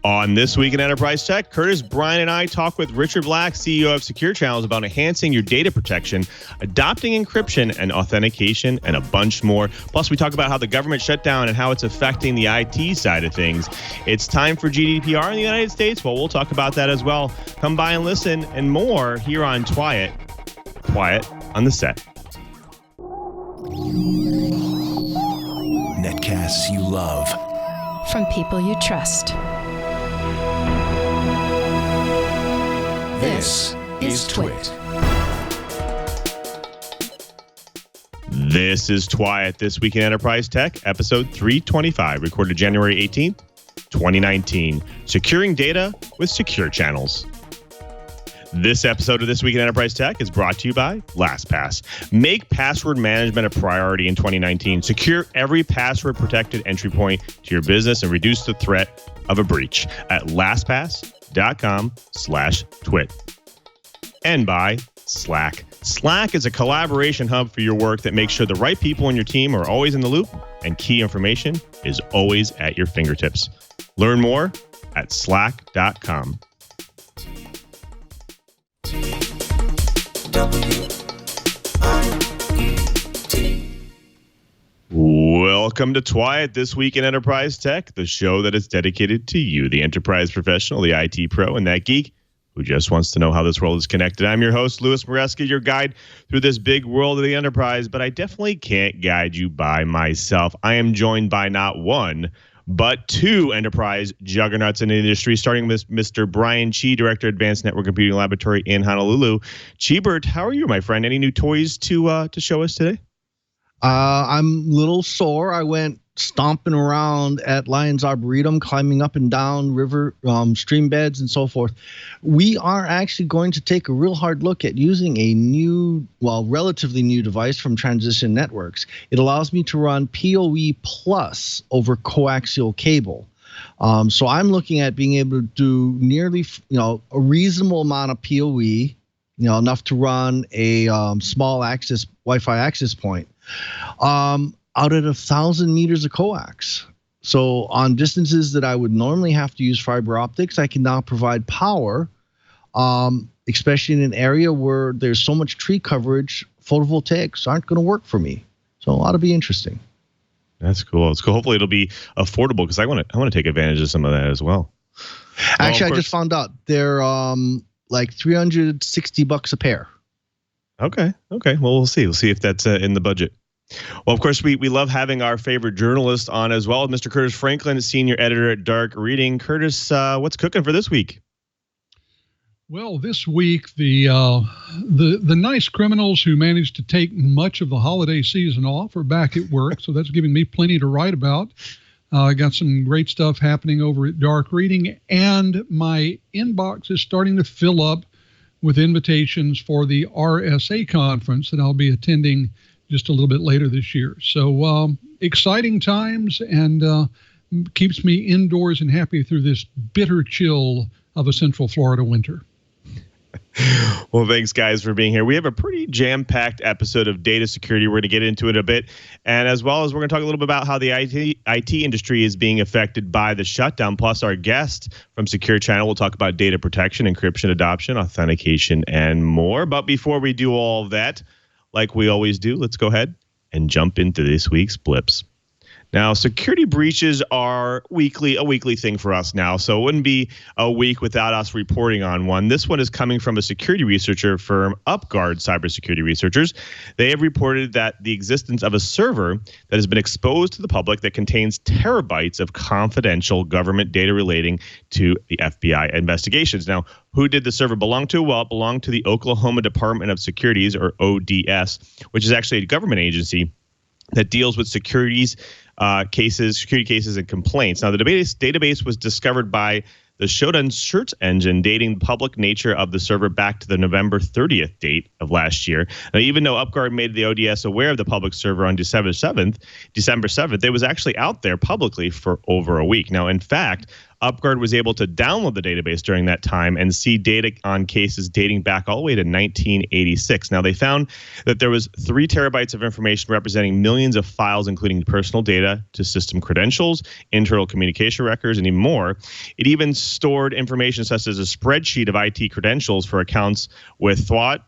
On This Week in Enterprise Tech, Curtis, Brian, and I talk with Richard Blech, CEO of Secure Channels, about enhancing your data protection, adopting encryption and authentication, and a bunch more. Plus, we talk about how the government shut down and how it's affecting the IT side of things. It's time for GDPR in the United States. Well, we'll talk about that as well. Come by and listen and more here on Quiet on the Set. Netcasts you love. From people you trust. This is Twit. This is Twiat, This Week in Enterprise Tech, episode 325, recorded January 18th, 2019. Securing data with Secure Channels. This episode of This Week in Enterprise Tech is brought to you by LastPass. Make password management a priority in 2019. Secure every password-protected entry point to your business and reduce the threat of a breach at lastpass.com/twit. And by Slack. Slack is a collaboration hub for your work that makes sure the right people in your team are always in the loop and key information is always at your fingertips. Learn more at slack.com. Welcome to Twiat, This Week in Enterprise Tech, the show that is dedicated to you, the enterprise professional, the IT pro, and that geek who just wants to know how this world is connected. I'm your host, Louis Maresca, your guide through this big world of the enterprise, but I definitely can't guide you by myself. I am joined by not one, but two enterprise juggernauts in the industry, starting with Mr. Brian Chee, Director, Advanced Network Computing Laboratory in Honolulu. Cheebert, how are you, my friend? Any new toys to show us today? I'm a little sore. I went stomping around at Lions Arboretum, climbing up and down river stream beds and so forth. We are actually going to take a real hard look at using a new, relatively new device from Transition Networks. It allows me to run PoE plus over coaxial cable. So I'm looking at being able to do nearly, a reasonable amount of PoE, enough to run a small access Wi-Fi access point. Out at 1,000 meters of coax. So on distances that I would normally have to use fiber optics, I can now provide power, especially in an area where there's so much tree coverage, photovoltaics aren't going to work for me. So it ought to be interesting. That's cool. It's cool. Hopefully it'll be affordable because I want to take advantage of some of that as well. Actually, I just found out they're like $360 a pair. Okay. Well, we'll see. We'll see if that's in the budget. Well, of course, we love having our favorite journalist on as well, Mr. Curtis Franklin, senior editor at Dark Reading. Curtis, what's cooking for this week? Well, this week, the nice criminals who managed to take much of the holiday season off are back at work, so that's giving me plenty to write about. I got some great stuff happening over at Dark Reading, and my inbox is starting to fill up with invitations for the RSA conference that I'll be attending just a little bit later this year. So exciting times, and keeps me indoors and happy through this bitter chill of a Central Florida winter. Well, thanks, guys, for being here. We have a pretty jam-packed episode of data security. We're going to get into it a bit. And as well as we're going to talk a little bit about how the IT industry is being affected by the shutdown. Plus, our guest from Secure Channel will talk about data protection, encryption, adoption, authentication, and more. But before we do all of that, like we always do, let's go ahead and jump into this week's blips. Now, security breaches are a weekly thing for us now, so it wouldn't be a week without us reporting on one. This one is coming from a security researcher firm, UpGuard Cybersecurity Researchers. They have reported that the existence of a server that has been exposed to the public that contains terabytes of confidential government data relating to the FBI investigations. Now, who did the server belong to? Well, it belonged to the Oklahoma Department of Securities, or ODS, which is actually a government agency that deals with security cases and complaints. Now, the database was discovered by the Shodan search engine, dating the public nature of the server back to the November 30th date of last year. Now, even though UpGuard made the ODS aware of the public server on December 7th, it was actually out there publicly for over a week. Now, in fact, UpGuard was able to download the database during that time and see data on cases dating back all the way to 1986. Now, they found that there was 3 terabytes of information representing millions of files, including personal data to system credentials, internal communication records, and even more. It even stored information such as a spreadsheet of IT credentials for accounts with Thwart,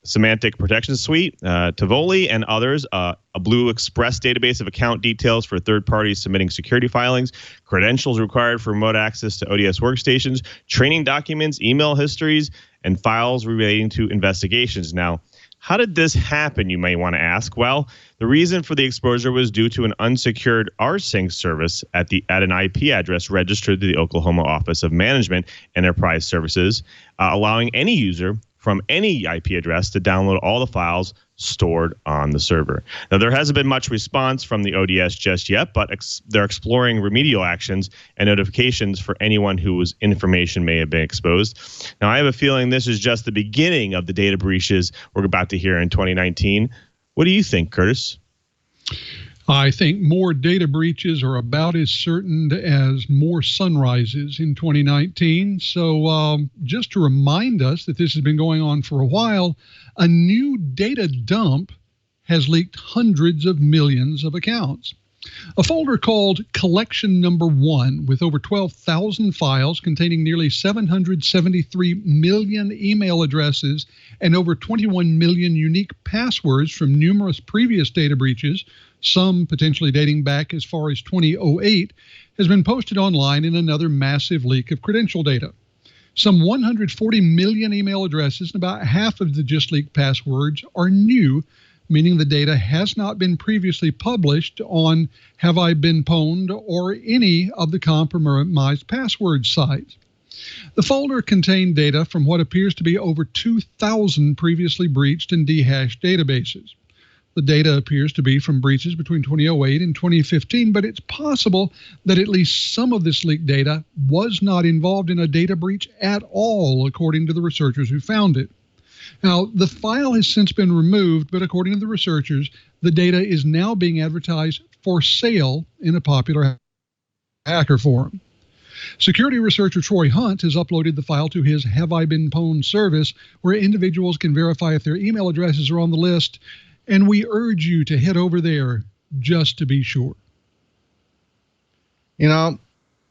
Semantic Protection Suite, Tivoli, and others, a Blue Express database of account details for third parties submitting security filings, credentials required for remote access to ODS workstations, training documents, email histories, and files relating to investigations. Now, how did this happen, you may want to ask? Well, the reason for the exposure was due to an unsecured rsync service at an IP address registered to the Oklahoma Office of Management Enterprise Services, allowing any user from any IP address to download all the files stored on the server. Now, there hasn't been much response from the ODS just yet, but they're exploring remedial actions and notifications for anyone whose information may have been exposed. Now, I have a feeling this is just the beginning of the data breaches we're about to hear in 2019. What do you think, Curtis? I think more data breaches are about as certain as more sunrises in 2019. So just to remind us that this has been going on for a while, a new data dump has leaked hundreds of millions of accounts. A folder called Collection Number 1 with over 12,000 files containing nearly 773 million email addresses and over 21 million unique passwords from numerous previous data breaches, some potentially dating back as far as 2008, has been posted online in another massive leak of credential data. Some 140 million email addresses and about half of the just leaked passwords are new, meaning the data has not been previously published on Have I Been Pwned or any of the compromised password sites. The folder contained data from what appears to be over 2,000 previously breached and dehashed databases. The data appears to be from breaches between 2008 and 2015, but it's possible that at least some of this leaked data was not involved in a data breach at all, according to the researchers who found it. Now, the file has since been removed, but according to the researchers, the data is now being advertised for sale in a popular hacker forum. Security researcher Troy Hunt has uploaded the file to his Have I Been Pwned service, where individuals can verify if their email addresses are on the list, and we urge you to head over there just to be sure. You know,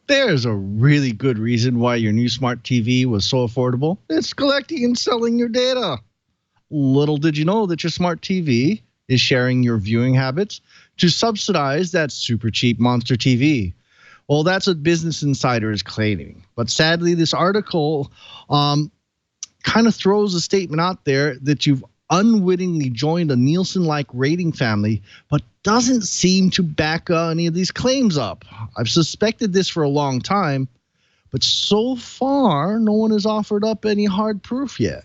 there's a really good reason why your new smart TV was so affordable. It's collecting and selling your data. Little did you know that your smart TV is sharing your viewing habits to subsidize that super cheap monster TV. Well, that's what Business Insider is claiming. But sadly, this article kind of throws a statement out there that you've unwittingly joined a Nielsen-like rating family, but doesn't seem to back any of these claims up. I've suspected this for a long time, but so far, no one has offered up any hard proof yet.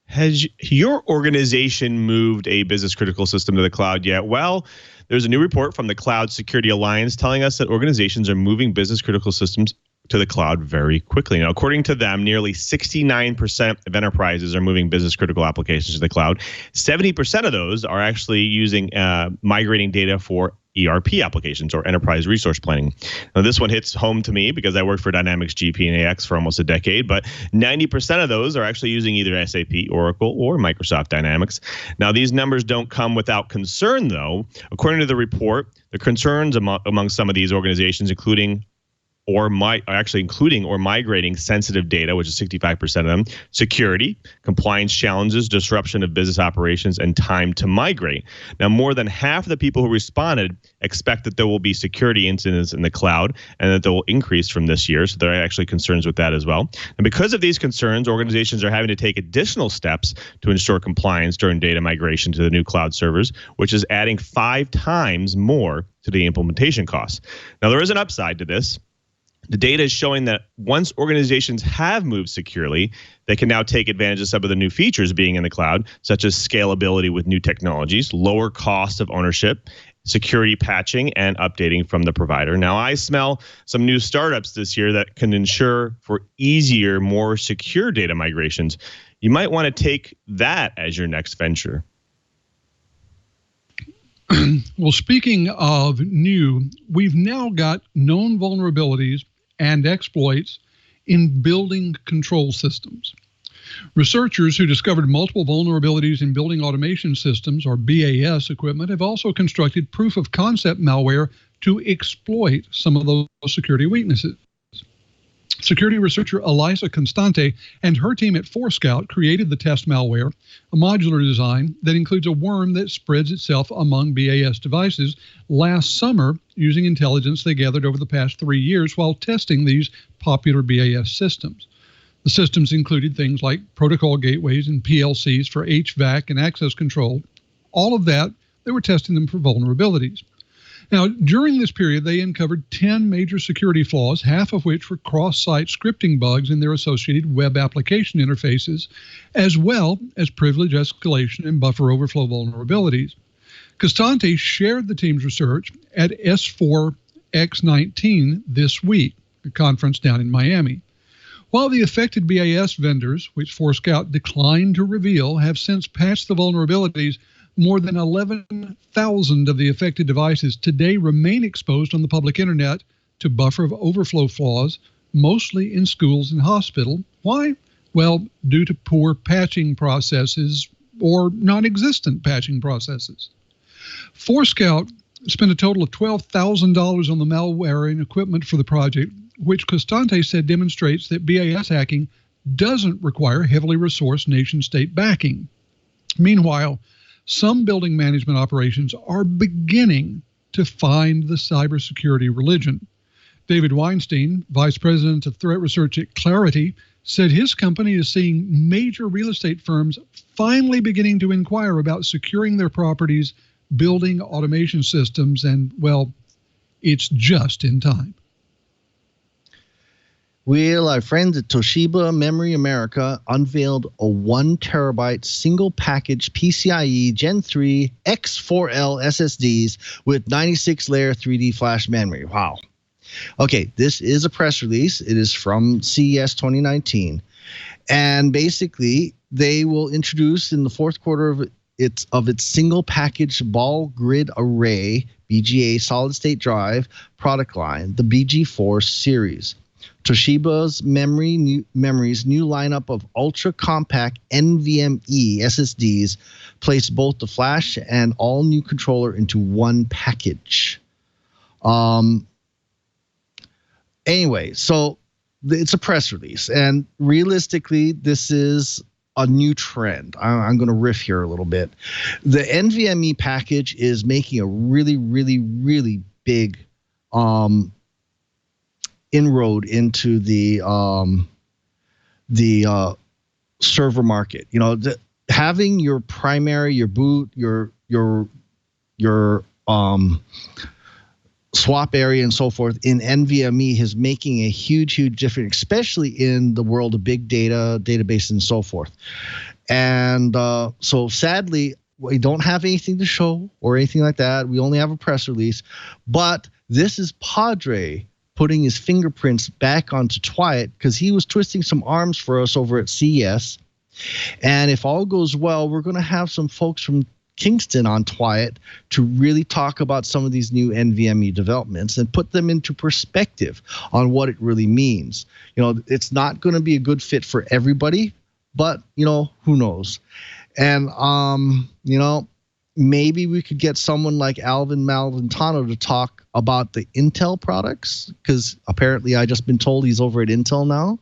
Has your organization moved a business-critical system to the cloud yet? Well, there's a new report from the Cloud Security Alliance telling us that organizations are moving business-critical systems to the cloud very quickly. Now, according to them, nearly 69% of enterprises are moving business-critical applications to the cloud. 70% of those are actually using migrating data for ERP applications or enterprise resource planning. Now, this one hits home to me because I worked for Dynamics GP and AX for almost a decade, but 90% of those are actually using either SAP, Oracle, or Microsoft Dynamics. Now, these numbers don't come without concern, though. According to the report, the concerns among some of these organizations, including or migrating sensitive data, which is 65% of them, security, compliance challenges, disruption of business operations, and time to migrate. Now, more than half of the people who responded expect that there will be security incidents in the cloud and that they will increase from this year. So there are actually concerns with that as well. And because of these concerns, organizations are having to take additional steps to ensure compliance during data migration to the new cloud servers, which is adding 5 times more to the implementation costs. Now, there is an upside to this. The data is showing that once organizations have moved securely, they can now take advantage of some of the new features being in the cloud, such as scalability with new technologies, lower cost of ownership, security patching, and updating from the provider. Now, I smell some new startups this year that can ensure for easier, more secure data migrations. You might want to take that as your next venture. Well, speaking of new, we've now got known vulnerabilities and exploits in building control systems. Researchers who discovered multiple vulnerabilities in building automation systems, or BAS equipment, have also constructed proof of concept malware to exploit some of those security weaknesses. Security researcher Elisa Constante and her team at Forescout created the test malware, a modular design that includes a worm that spreads itself among BAS devices last summer using intelligence they gathered over the past 3 years while testing these popular BAS systems. The systems included things like protocol gateways and PLCs for HVAC and access control. All of that, they were testing them for vulnerabilities. Now, during this period, they uncovered 10 major security flaws, half of which were cross-site scripting bugs in their associated web application interfaces, as well as privilege escalation and buffer overflow vulnerabilities. Costante shared the team's research at S4X19 this week, a conference down in Miami. While the affected BAS vendors, which Forescout declined to reveal, have since patched the vulnerabilities, more than 11,000 of the affected devices today remain exposed on the public internet to buffer overflow flaws, mostly in schools and hospitals. Why? Well, due to poor patching processes or non-existent patching processes. Forescout spent a total of $12,000 on the malware and equipment for the project, which Costante said demonstrates that BAS hacking doesn't require heavily resourced nation-state backing. Meanwhile, some building management operations are beginning to find the cybersecurity religion. David Weinstein, vice president of threat research at Clarity, said his company is seeing major real estate firms finally beginning to inquire about securing their properties, building automation systems, and, well, it's just in time. Well, our friends at Toshiba Memory America unveiled a 1 terabyte single package PCIe Gen 3 X4L SSDs with 96-layer 3D flash memory. Wow. Okay, this is a press release. It is from CES 2019. And basically, they will introduce in the fourth quarter of its single package ball grid array BGA solid state drive product line, the BG4 series. Toshiba's Memory's new lineup of ultra-compact NVMe SSDs place both the flash and all-new controller into one package. Anyway, so it's a press release, and realistically, this is a new trend. I'm going to riff here a little bit. The NVMe package is making a really, really, really big inroad into the server market. You know, having your primary, your boot, your swap area and so forth in NVMe is making a huge difference, especially in the world of big data, database, and so forth. And so sadly, we don't have anything to show or anything like that. We only have a press release, but this is Padre putting his fingerprints back onto Twyet because he was twisting some arms for us over at CES. And if all goes well, we're going to have some folks from Kingston on Twyet to really talk about some of these new NVMe developments and put them into perspective on what it really means. You know, it's not going to be a good fit for everybody, but, you know, who knows? And, you know, maybe we could get someone like Alvin Malventano to talk about the Intel products, because apparently I just been told he's over at Intel now.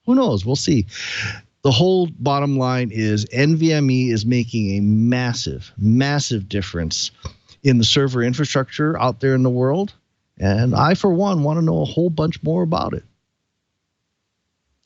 Who knows? We'll see. The whole bottom line is NVMe is making a massive, massive difference in the server infrastructure out there in the world. And I, for one, want to know a whole bunch more about it.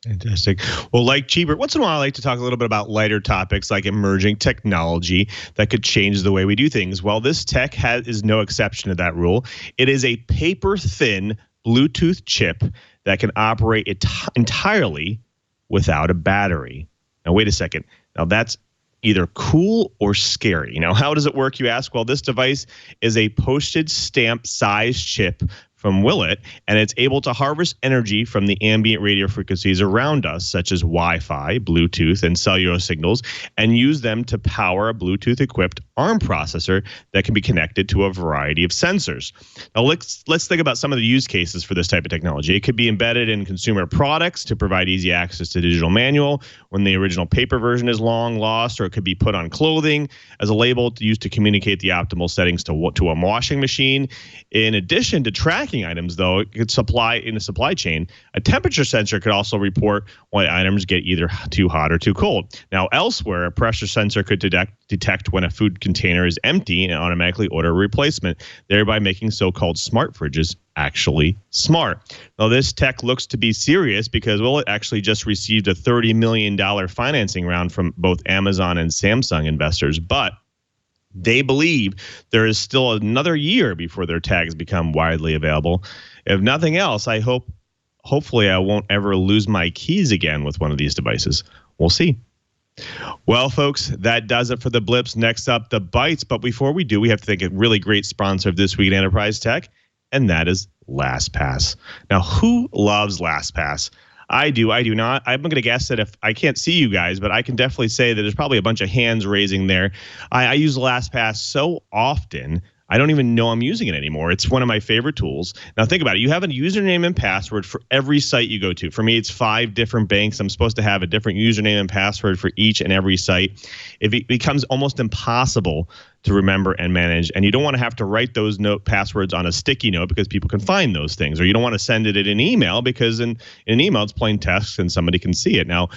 Fantastic. Well, like Chee, once in a while, I like to talk a little bit about lighter topics like emerging technology that could change the way we do things. Well, this tech is no exception to that rule. It is a paper-thin Bluetooth chip that can operate entirely without a battery. Now, wait a second. Now, that's either cool or scary. Now, how does it work, you ask? Well, this device is a postage stamp size chip from Willet, and it's able to harvest energy from the ambient radio frequencies around us, such as Wi-Fi, Bluetooth, and cellular signals, and use them to power a Bluetooth-equipped ARM processor that can be connected to a variety of sensors. Now, let's think about some of the use cases for this type of technology. It could be embedded in consumer products to provide easy access to digital manual when the original paper version is long lost, or it could be put on clothing as a label to use to communicate the optimal settings to a washing machine. In addition to tracking items, though, it could supply in the supply chain. A temperature sensor could also report when items get either too hot or too cold. Now, elsewhere, a pressure sensor could detect when a food container is empty and automatically order a replacement, thereby making so-called smart fridges actually smart. Now, this tech looks to be serious because, well, it actually just received a $30 million financing round from both Amazon and Samsung investors, but they believe there is still another year before their tags become widely available. If nothing else, hopefully I won't ever lose my keys again with one of these devices. We'll see. Well, folks, that does it for the blips. Next up, the bites. But before we do, we have to thank a really great sponsor of This Week in Enterprise Tech, and that is LastPass. Now, who loves LastPass? I do not. I'm going to guess that if I can't see you guys, but I can definitely say that there's probably a bunch of hands raising there. I use LastPass so often, I don't even know I'm using it anymore. It's one of my favorite tools. Now, think about it. You have a username and password for every site you go to. For me, it's 5 different banks. I'm supposed to have a different username and password for each and every site. It becomes almost impossible to remember and manage, and you don't want to have to write those passwords on a sticky note because people can find those things, or you don't want to send it in an email because in an email it's plain text and somebody can see it. Now,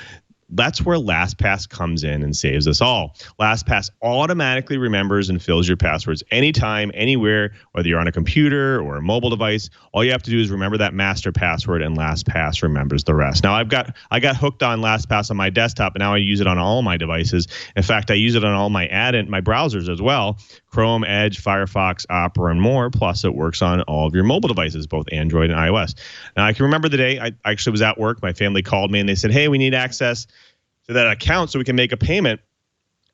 that's where LastPass comes in and saves us all. LastPass automatically remembers and fills your passwords anytime, anywhere, whether you're on a computer or a mobile device. All you have to do is remember that master password, and LastPass remembers the rest. Now, I got hooked on LastPass on my desktop, and now I use it on all my devices. In fact, I use it on all my my browsers as well: Chrome, Edge, Firefox, Opera, and more. Plus, it works on all of your mobile devices, both Android and iOS. Now, I can remember the day I actually was at work. My family called me, and they said, "Hey, we need access to that account so we can make a payment."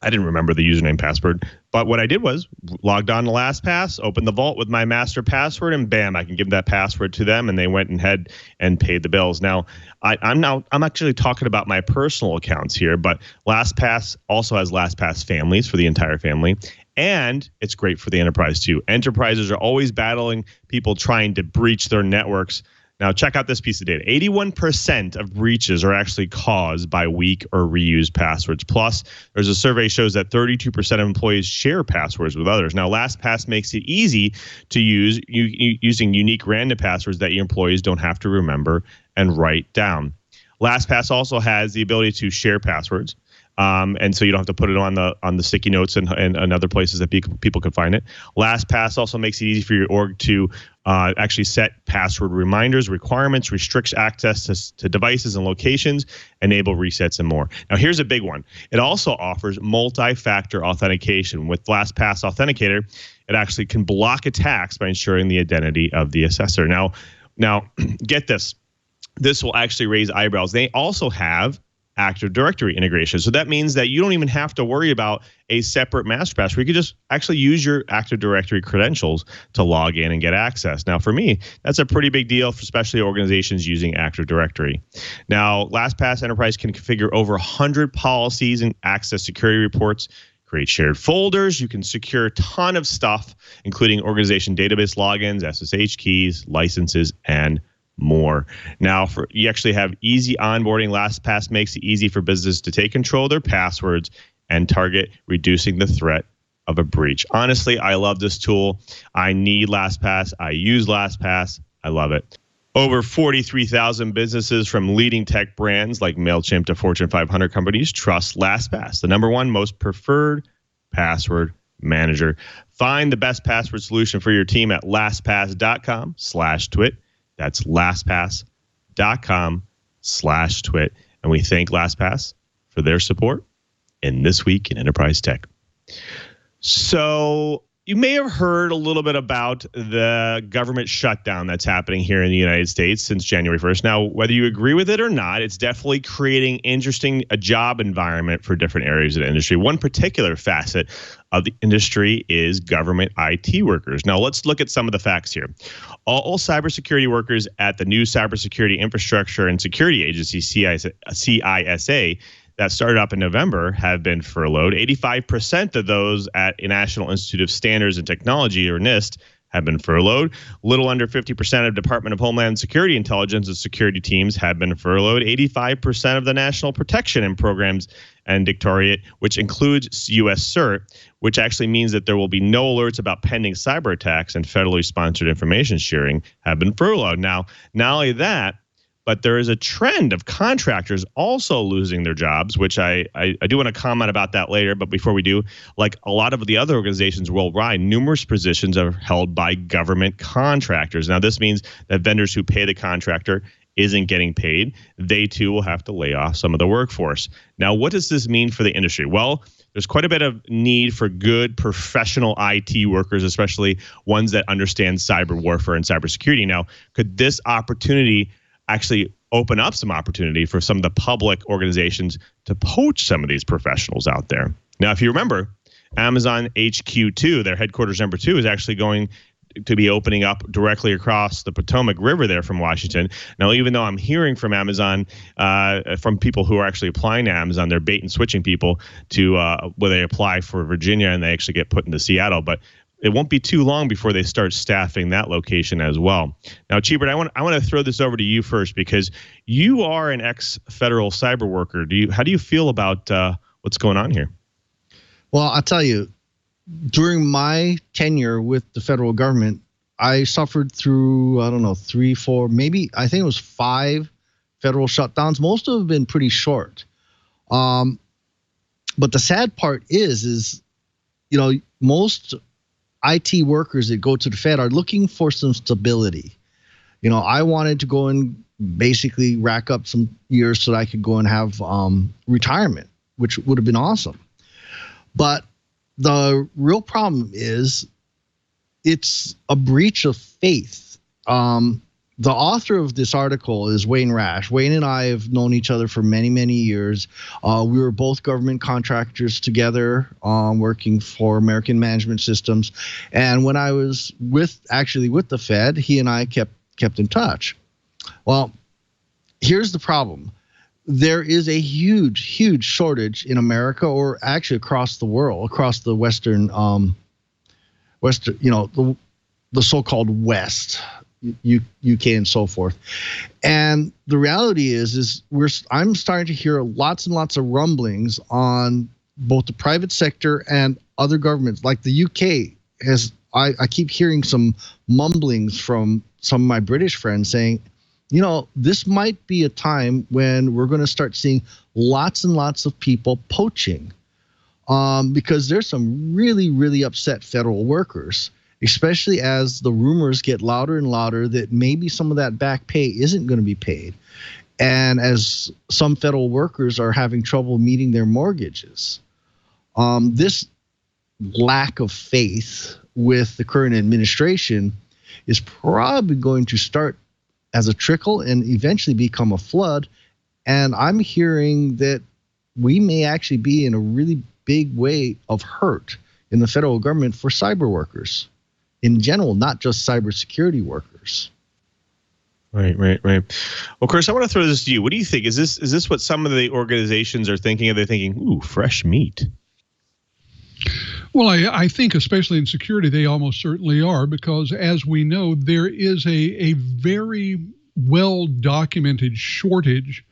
I didn't remember the username password, but what I did was logged on to LastPass, opened the vault with my master password, and bam, I can give that password to them, and they went ahead and paid the bills. Now, I'm actually talking about my personal accounts here, but LastPass also has LastPass families for the entire family, and it's great for the enterprise too. Enterprises are always battling people trying to breach their networks. Now, check out this piece of data. 81% of breaches are actually caused by weak or reused passwords. Plus, there's a survey shows that 32% of employees share passwords with others. Now, LastPass makes it easy to use using unique random passwords that your employees don't have to remember and write down. LastPass also has the ability to share passwords. And so you don't have to put it on the sticky notes and other places that people can find it. LastPass also makes it easy for your org to actually set password reminders, requirements, restricts access to devices and locations, enable resets, and more. Now, here's a big one. It also offers multi-factor authentication. With LastPass Authenticator, it actually can block attacks by ensuring the identity of the assessor. Now, get this. This will actually raise eyebrows. They also have Active Directory integration. So that means that you don't even have to worry about a separate master password. You could just actually use your Active Directory credentials to log in and get access. Now, for me, that's a pretty big deal, for especially organizations using Active Directory. Now, LastPass Enterprise can configure over 100 policies and access security reports, create shared folders. You can secure a ton of stuff, including organization database logins, SSH keys, licenses, and more. Now, you actually have easy onboarding. LastPass makes it easy for businesses to take control of their passwords and target reducing the threat of a breach. Honestly, I love this tool. I need LastPass. I use LastPass. I love it. Over 43,000 businesses from leading tech brands like MailChimp to Fortune 500 companies trust LastPass, the #1 most preferred password manager. Find the best password solution for your team at lastpass.com/twit. That's lastpass.com/twit. And we thank LastPass for their support in This Week in Enterprise Tech. So you may have heard a little bit about the government shutdown that's happening here in the United States since January 1st. Now, whether you agree with it or not, it's definitely creating a job environment for different areas of the industry. One particular facet of the industry is government IT workers. Now, let's look at some of the facts here. All cybersecurity workers at the new Cybersecurity Infrastructure and Security Agency, CISA, that started up in November have been furloughed. 85% of those at a National Institute of Standards and Technology, or NIST, have been furloughed. Little under 50% of Department of Homeland Security intelligence and security teams have been furloughed. 85% of the National Protection and Programs and Directorate, which includes U.S. CERT, which actually means that there will be no alerts about pending cyber attacks and federally sponsored information sharing, have been furloughed. Now, not only that, but there is a trend of contractors also losing their jobs, which I do want to comment about that later. But before we do, like a lot of the other organizations worldwide, numerous positions are held by government contractors. Now, this means that vendors who pay the contractor isn't getting paid. They, too, will have to lay off some of the workforce. Now, what does this mean for the industry? Well, there's quite a bit of need for good professional IT workers, especially ones that understand cyber warfare and cybersecurity. Now, could this opportunity actually open up some opportunity for some of the public organizations to poach some of these professionals out there? Now, if you remember, Amazon HQ2, their headquarters number 2, is actually going to be opening up directly across the Potomac River there from Washington. Now, even though I'm hearing from Amazon, from people who are actually applying to Amazon, they're bait and switching people to where they apply for Virginia and they actually get put into Seattle. But it won't be too long before they start staffing that location as well. Now, Chee, I want to throw this over to you first because you are an ex-federal cyber worker. How do you feel about what's going on here? Well, I'll tell you, during my tenure with the federal government, I suffered through, 3, 4, maybe I think it was 5 federal shutdowns. Most of them have been pretty short. But the sad part is most IT workers that go to the Fed are looking for some stability. I wanted to go and basically rack up some years so that I could go and have retirement, which would have been awesome. But the real problem is it's a breach of faith. The author of this article is Wayne Rash. Wayne and I have known each other for many, many years. We were both government contractors together, working for American Management Systems. And when I was with the Fed, he and I kept in touch. Well, here's the problem. There is a huge, huge shortage in America, or actually across the world, across the Western, the so-called West, UK and so forth. And the reality is I'm starting to hear lots and lots of rumblings on both the private sector and other governments. Like the UK I keep hearing some mumblings from some of my British friends saying, this might be a time when we're going to start seeing lots and lots of people poaching, because there's some really, really upset federal workers, especially as the rumors get louder and louder that maybe some of that back pay isn't going to be paid. And as some federal workers are having trouble meeting their mortgages, this lack of faith with the current administration is probably going to start as a trickle and eventually become a flood. And I'm hearing that we may actually be in a really big way of hurt in the federal government for cyber workers in general, not just cybersecurity workers. Right. Well, Chris, I want to throw this to you. What do you think? Is this what some of the organizations are thinking? Are they thinking, ooh, fresh meat? Well, I think especially in security, they almost certainly are, because as we know, there is a very well-documented shortage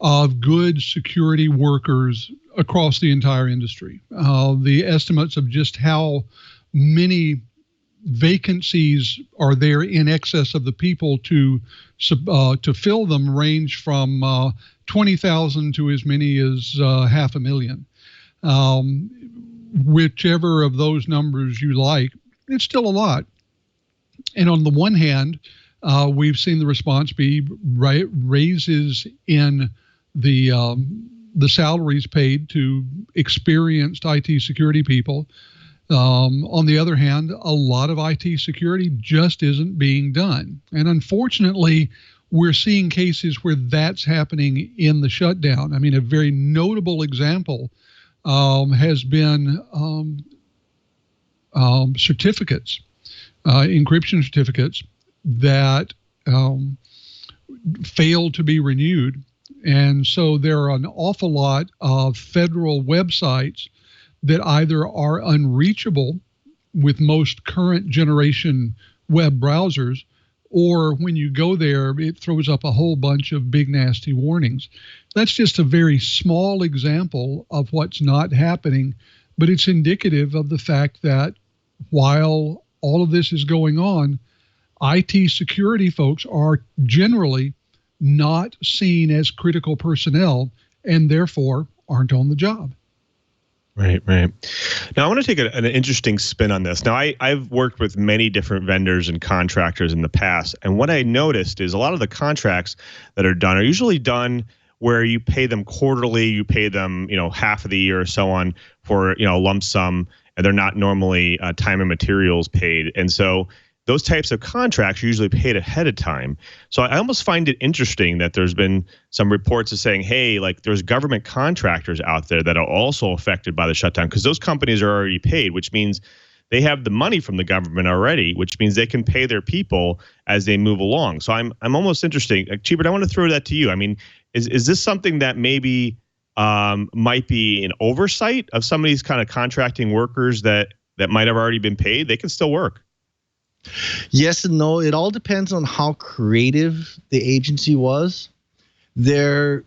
of good security workers across the entire industry. The estimates of just how many vacancies are there in excess of the people to fill them range from 20,000 to as many as 500,000. Whichever of those numbers you like, it's still a lot. And on the one hand, we've seen the response be raises in the salaries paid to experienced IT security people. On the other hand, a lot of IT security just isn't being done. And unfortunately, we're seeing cases where that's happening in the shutdown. I mean, a very notable example has been certificates, encryption certificates that failed to be renewed. And so there are an awful lot of federal websites that either are unreachable with most current generation web browsers, or when you go there, it throws up a whole bunch of big, nasty warnings. That's just a very small example of what's not happening, but it's indicative of the fact that while all of this is going on, IT security folks are generally not seen as critical personnel and therefore aren't on the job. Right. Now, I want to take an interesting spin on this. Now, I've worked with many different vendors and contractors in the past, and what I noticed is a lot of the contracts that are done are usually done where you pay them quarterly, you pay them, half of the year or so on for, a lump sum, and they're not normally time and materials paid. And so those types of contracts are usually paid ahead of time. So I almost find it interesting that there's been some reports of saying, hey, like there's government contractors out there that are also affected by the shutdown because those companies are already paid, which means they have the money from the government already, which means they can pay their people as they move along. So I'm almost interested. Chee, I want to throw that to you. I mean, is this something that maybe might be an oversight of some of these kind of contracting workers that might have already been paid? They can still work. Yes and no. It all depends on how creative the agency was. There,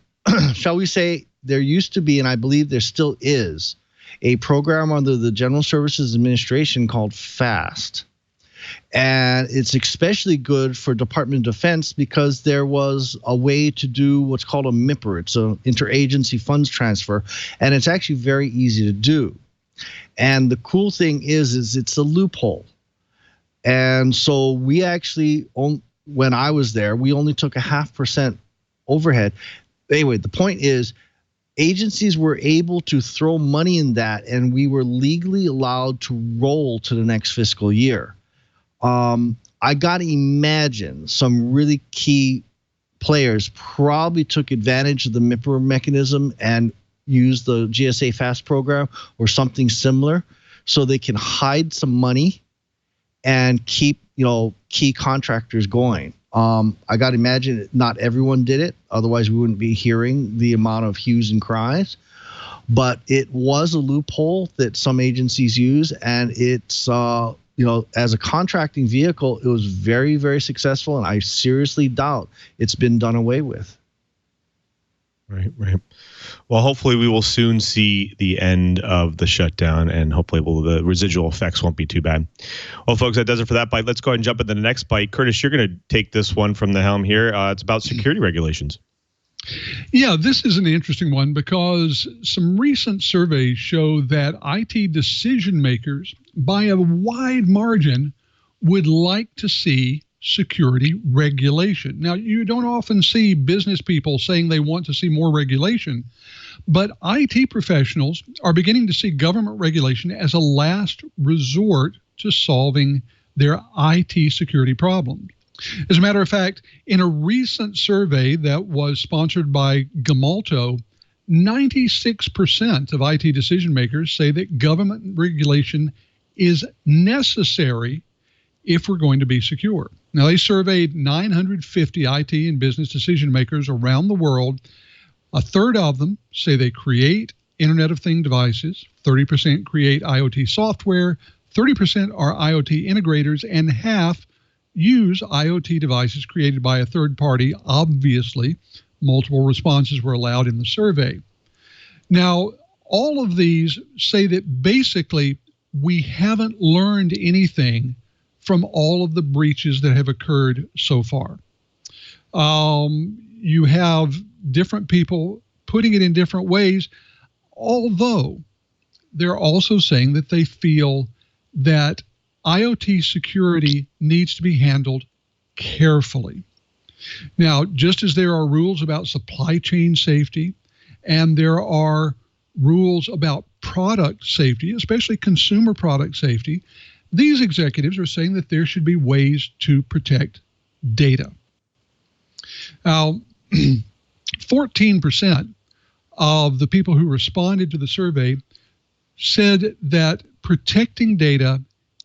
shall we say, there used to be, and I believe there still is, a program under the General Services Administration called FAST. And it's especially good for Department of Defense because there was a way to do what's called a MIPR. It's an interagency funds transfer, and it's actually very easy to do. And the cool thing is it's a loophole. And so we actually, when I was there, we only took 0.5% overhead. Anyway, the point is agencies were able to throw money in that, and we were legally allowed to roll to the next fiscal year. I got to imagine some really key players probably took advantage of the MIPR mechanism and used the GSA FAST program or something similar so they can hide some money and keep, key contractors going. I got to imagine not everyone did it. Otherwise, we wouldn't be hearing the amount of hues and cries. But it was a loophole that some agencies use. And it's, as a contracting vehicle, it was very, very successful. And I seriously doubt it's been done away with. Right. Well, hopefully we will soon see the end of the shutdown, and hopefully the residual effects won't be too bad. Well, folks, that does it for that bite. Let's go ahead and jump into the next bite. Curtis, you're going to take this one from the helm here. It's about security regulations. Yeah, this is an interesting one because some recent surveys show that IT decision makers, by a wide margin, would like to see security regulation. Now, you don't often see business people saying they want to see more regulation, but IT professionals are beginning to see government regulation as a last resort to solving their IT security problems. As a matter of fact, in a recent survey that was sponsored by Gemalto, 96% of IT decision makers say that government regulation is necessary if we're going to be secure. Now, they surveyed 950 IT and business decision makers around the world. A third of them say they create Internet of Things devices, 30% create IoT software, 30% are IoT integrators, and half use IoT devices created by a third party. Obviously, multiple responses were allowed in the survey. Now, all of these say that basically we haven't learned anything from all of the breaches that have occurred so far. You have different people putting it in different ways, although they're also saying that they feel that IoT security needs to be handled carefully. Now, just as there are rules about supply chain safety and there are rules about product safety, especially consumer product safety, these executives are saying that there should be ways to protect data. Now, 14% of the people who responded to the survey said that protecting data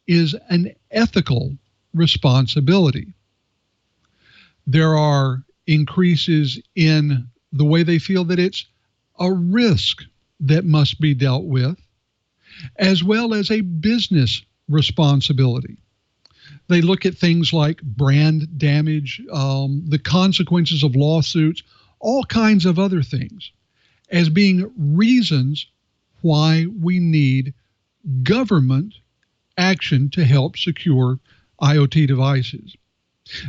is an ethical responsibility. There are increases in the way they feel that it's a risk that must be dealt with, as well as a business responsibility. They look at things like brand damage, the consequences of lawsuits, all kinds of other things as being reasons why we need government action to help secure IoT devices.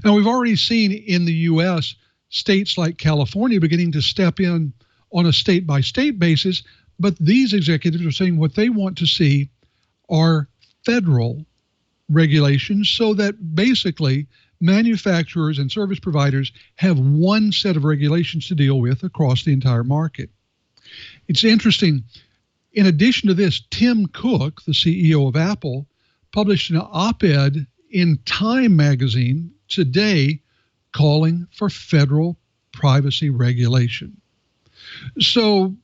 Now, we've already seen in the U.S. states like California beginning to step in on a state-by-state basis, but these executives are saying what they want to see are federal regulations so that basically manufacturers and service providers have one set of regulations to deal with across the entire market. It's interesting. In addition to this, Tim Cook, the CEO of Apple, published an op-ed in Time magazine today calling for federal privacy regulation. So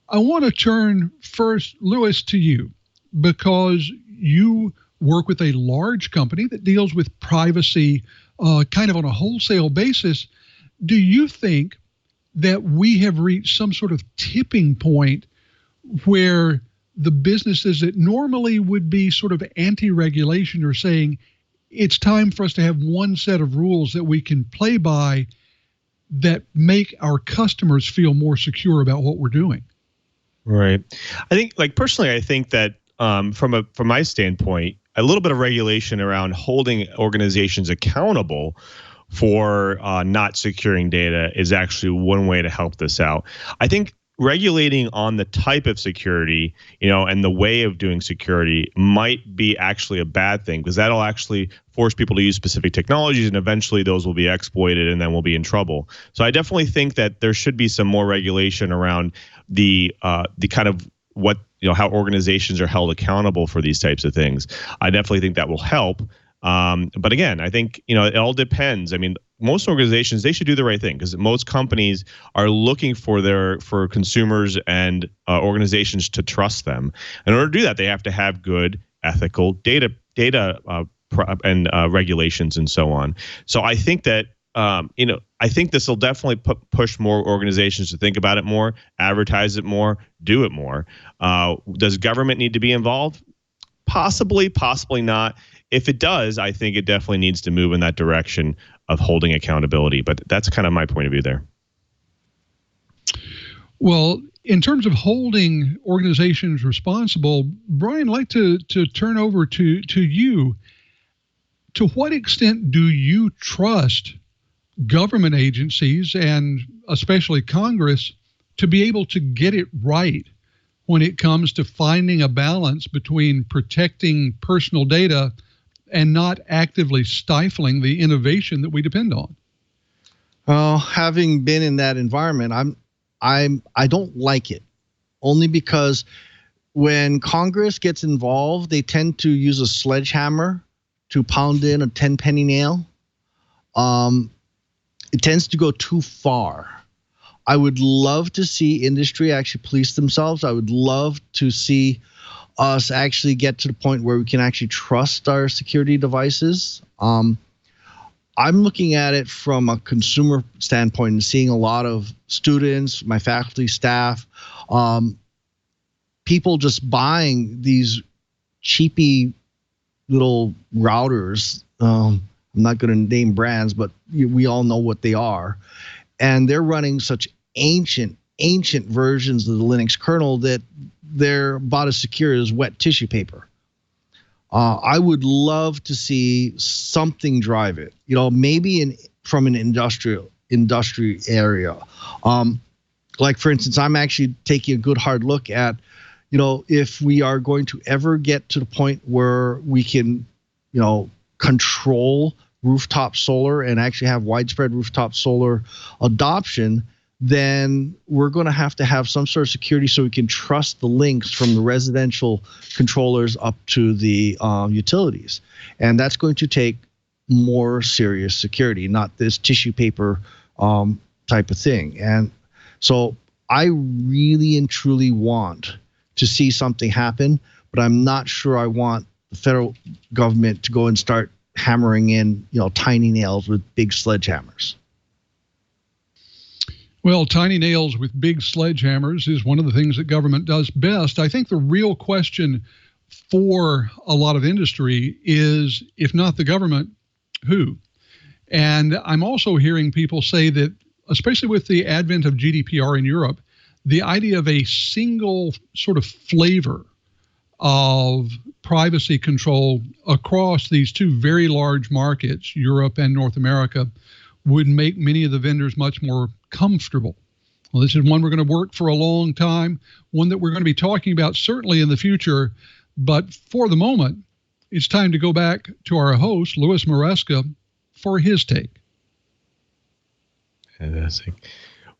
I want to turn first, Louis, to you, because you work with a large company that deals with privacy kind of on a wholesale basis. Do you think that we have reached some sort of tipping point where the businesses that normally would be sort of anti-regulation are saying it's time for us to have one set of rules that we can play by that make our customers feel more secure about what we're doing? Right. I think, like, personally, I think that from my standpoint, a little bit of regulation around holding organizations accountable for not securing data is actually one way to help this out. I think regulating on the type of security, and the way of doing security might be actually a bad thing, because that'll actually force people to use specific technologies, and eventually those will be exploited and then we'll be in trouble. So I definitely think that there should be some more regulation around the kind of what, how organizations are held accountable for these types of things. I definitely think that will help. But again, I think, it all depends. I mean, most organizations, they should do the right thing, because most companies are looking for consumers and organizations to trust them. In order to do that, they have to have good ethical data and regulations and so on. So I think that, I think this will definitely push more organizations to think about it more, advertise it more, do it more. Does government need to be involved? Possibly, possibly not. If it does, I think it definitely needs to move in that direction of holding accountability. But that's kind of my point of view there. Well, in terms of holding organizations responsible, Brian, I'd like to turn over to you. To what extent do you trust government agencies, and especially Congress, to be able to get it right when it comes to finding a balance between protecting personal data and not actively stifling the innovation that we depend on? Well, having been in that environment, I don't like it, only because when Congress gets involved, they tend to use a sledgehammer to pound in a 10-penny nail. It tends to go too far. I would love to see industry actually police themselves. I would love to see us actually get to the point where we can actually trust our security devices. I'm looking at it from a consumer standpoint and seeing a lot of students, my faculty, staff, people just buying these cheapy little routers. I'm not going to name brands, but we all know what they are. And they're running such ancient versions of the Linux kernel that they're about as secure as wet tissue paper. I would love to see something drive it, maybe from an industry area. Like, for instance, I'm actually taking a good hard look at, if we are going to ever get to the point where we can, control rooftop solar and actually have widespread rooftop solar adoption, then we're going to have some sort of security so we can trust the links from the residential controllers up to the utilities. And that's going to take more serious security, not this tissue paper type of thing. And so I really and truly want to see something happen, but I'm not sure I want the federal government to go and start hammering in, tiny nails with big sledgehammers. Well, tiny nails with big sledgehammers is one of the things that government does best. I think the real question for a lot of industry is, if not the government, who? And I'm also hearing people say that, especially with the advent of GDPR in Europe, the idea of a single sort of flavor of privacy control across these two very large markets, Europe and North America, would make many of the vendors much more comfortable. Well, this is one we're going to work for a long time, one that we're going to be talking about certainly in the future. But for the moment, it's time to go back to our host, Louis Maresca, for his take. Fantastic.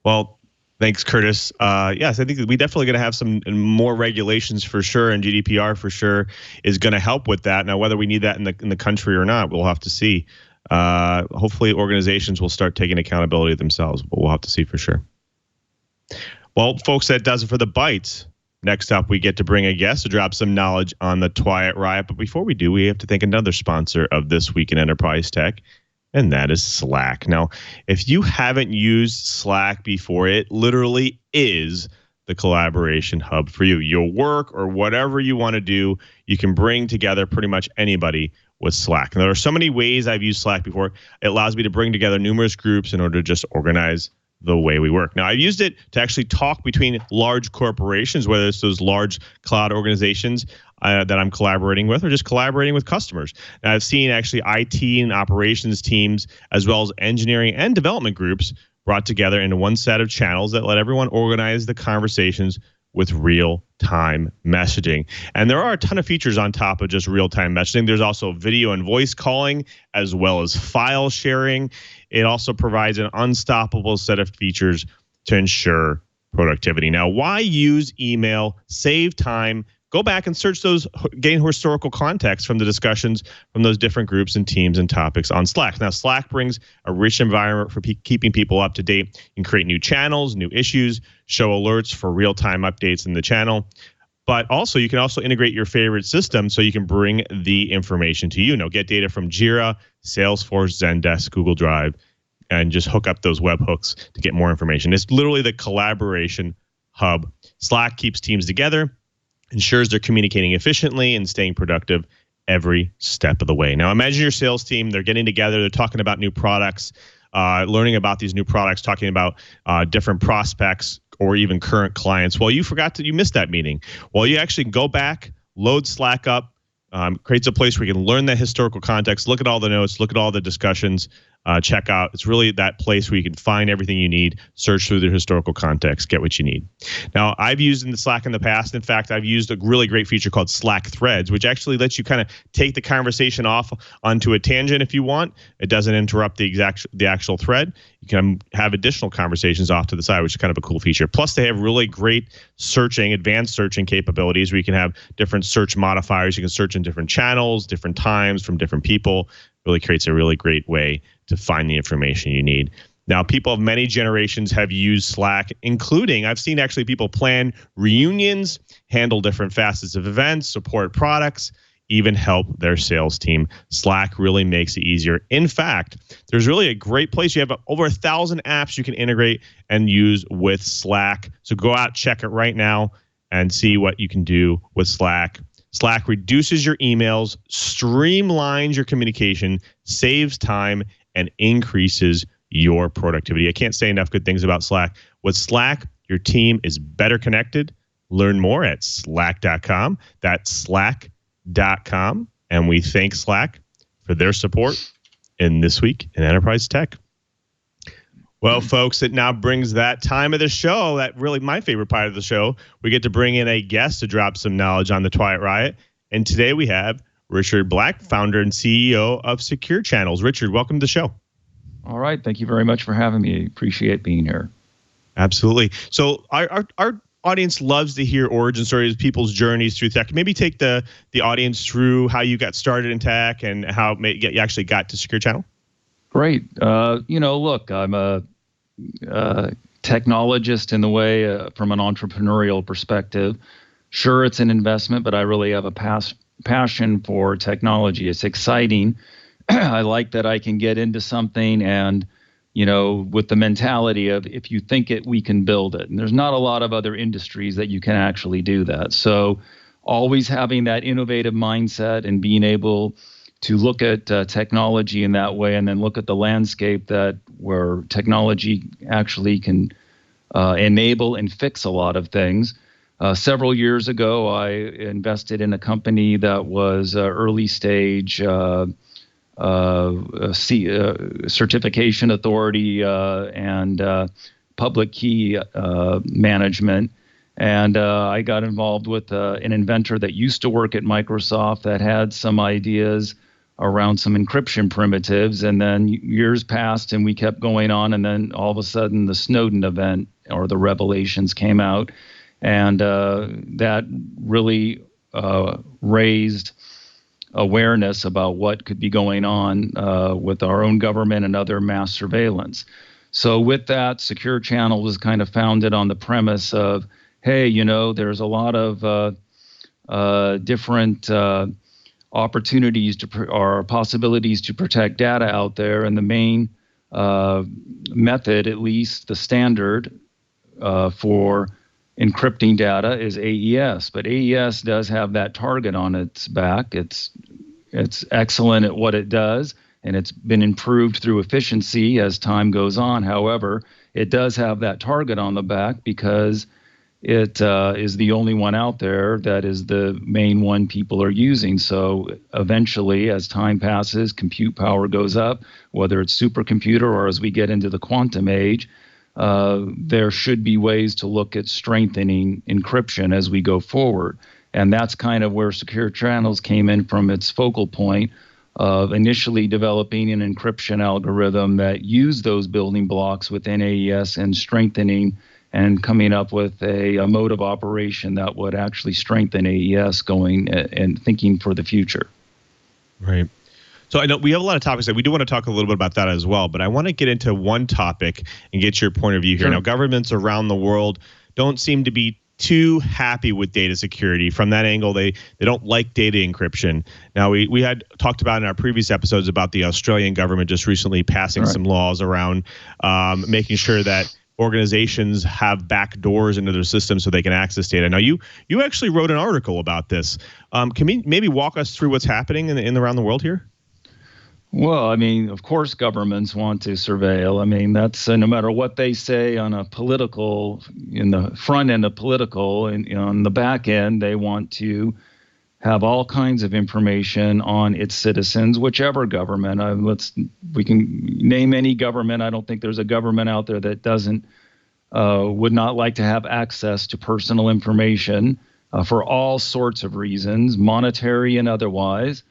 Well, thanks, Curtis. Yes, I think we definitely going to have some more regulations for sure, and GDPR for sure is going to help with that. Now, whether we need that in the country or not, we'll have to see. Hopefully organizations will start taking accountability themselves, but we'll have to see for sure. Well, folks, that does it for the Bites. Next up, we get to bring a guest to drop some knowledge on the Twilight Riot. But before we do, we have to thank another sponsor of This Week in Enterprise Tech, and that is Slack. Now, if you haven't used Slack before, it literally is the collaboration hub for you. Your work or whatever you want to do, you can bring together pretty much anybody with Slack. And there are so many ways I've used Slack before. It allows me to bring together numerous groups in order to just organize the way we work. Now, I've used it to actually talk between large corporations, whether it's those large cloud organizations that I'm collaborating with, or just collaborating with customers. Now, I've seen actually IT and operations teams, as well as engineering and development groups, brought together into one set of channels that let everyone organize the conversations with real-time messaging. And there are a ton of features on top of just real-time messaging. There's also video and voice calling, as well as file sharing. It also provides an unstoppable set of features to ensure productivity. Now, why use email? Save time. Go back and search those, gain historical context from the discussions from those different groups and teams and topics on Slack. Now, Slack brings a rich environment for keeping people up to date. You can create new channels, new issues, show alerts for real-time updates in the channel. But also, you can also integrate your favorite system so you can bring the information to you. Now, get data from Jira, Salesforce, Zendesk, Google Drive, and just hook up those webhooks to get more information. It's literally the collaboration hub. Slack keeps teams together, ensures they're communicating efficiently and staying productive every step of the way. Now, imagine your sales team. They're getting together. They're talking about new products, learning about these new products, talking about different prospects or even current clients. Well, you missed that meeting. Well, you actually go back, load Slack up, creates a place where you can learn that historical context, look at all the notes, look at all the discussions, check out. It's really that place where you can find everything you need, search through the historical context, get what you need. Now, I've used in the Slack in the past. In fact, I've used a really great feature called Slack Threads, which actually lets you kind of take the conversation off onto a tangent if you want. It doesn't interrupt the actual thread. You can have additional conversations off to the side, which is kind of a cool feature. Plus, they have really great advanced searching capabilities where you can have different search modifiers. You can search in different channels, different times from different people. Really creates a really great way to find the information you need. Now, people of many generations have used Slack, including I've seen actually people plan reunions, handle different facets of events, support products, even help their sales team. Slack really makes it easier. In fact, there's really a great place. You have over 1,000 apps you can integrate and use with Slack. So go out, check it right now, and see what you can do with Slack. Slack reduces your emails, streamlines your communication, saves time, and increases your productivity. I can't say enough good things about Slack. With Slack, your team is better connected. Learn more at slack.com. That's slack.com. And we thank Slack for their support in This Week in Enterprise Tech. Well, folks, it now brings that time of the show, that really my favorite part of the show. We get to bring in a guest to drop some knowledge on the Twilight Riot. And today we have Richard Blech, founder and CEO of Secure Channels. Richard, welcome to the show. All right. Thank you very much for having me. Appreciate being here. Absolutely. So our audience loves to hear origin stories, people's journeys through tech. Maybe take the audience through how you got started in tech and how you actually got to Secure Channel. Great. Look, I'm a technologist in the way from an entrepreneurial perspective. Sure, it's an investment, but I really have a passion for technology. It's exciting. I like that I can get into something and, with the mentality of if you think it, we can build it. And there's not a lot of other industries that you can actually do that. So always having that innovative mindset and being able to look at technology in that way, and then look at the landscape where technology actually can enable and fix a lot of things. Several years ago, I invested in a company that was early stage certification authority and public key management. And I got involved with an inventor that used to work at Microsoft that had some ideas around some encryption primitives. And then years passed and we kept going on. And then all of a sudden the Snowden event or the revelations came out. And that really raised awareness about what could be going on with our own government and other mass surveillance. So with that, Secure Channel was kind of founded on the premise of, hey, there's a lot of different opportunities or possibilities to protect data out there. And the main method, at least the standard for encrypting data is AES, but AES does have that target on its back. It's excellent at what it does, and it's been improved through efficiency as time goes on. However, it does have that target on the back because it is the only one out there that is the main one people are using. So eventually, as time passes, compute power goes up, whether it's supercomputer or as we get into the quantum age, there should be ways to look at strengthening encryption as we go forward. And that's kind of where Secure Channels came in from its focal point of initially developing an encryption algorithm that used those building blocks within AES and strengthening and coming up with a mode of operation that would actually strengthen AES going and thinking for the future. Right. So I know we have a lot of topics that we do want to talk a little bit about that as well, but I want to get into one topic and get your point of view here. Sure. Now, governments around the world don't seem to be too happy with data security. From that angle, they don't like data encryption. Now, we had talked about in our previous episodes about the Australian government just recently passing some laws around making sure that organizations have back doors into their system so they can access data. Now, you actually wrote an article about this. Can we maybe walk us through what's happening in around the world here? Well, I mean, of course, governments want to surveil. I mean, that's no matter what they say on a political, in the front end of political, and on the back end, they want to have all kinds of information on its citizens, whichever government. We can name any government. I don't think there's a government out there that would not like to have access to personal information for all sorts of reasons, monetary and otherwise.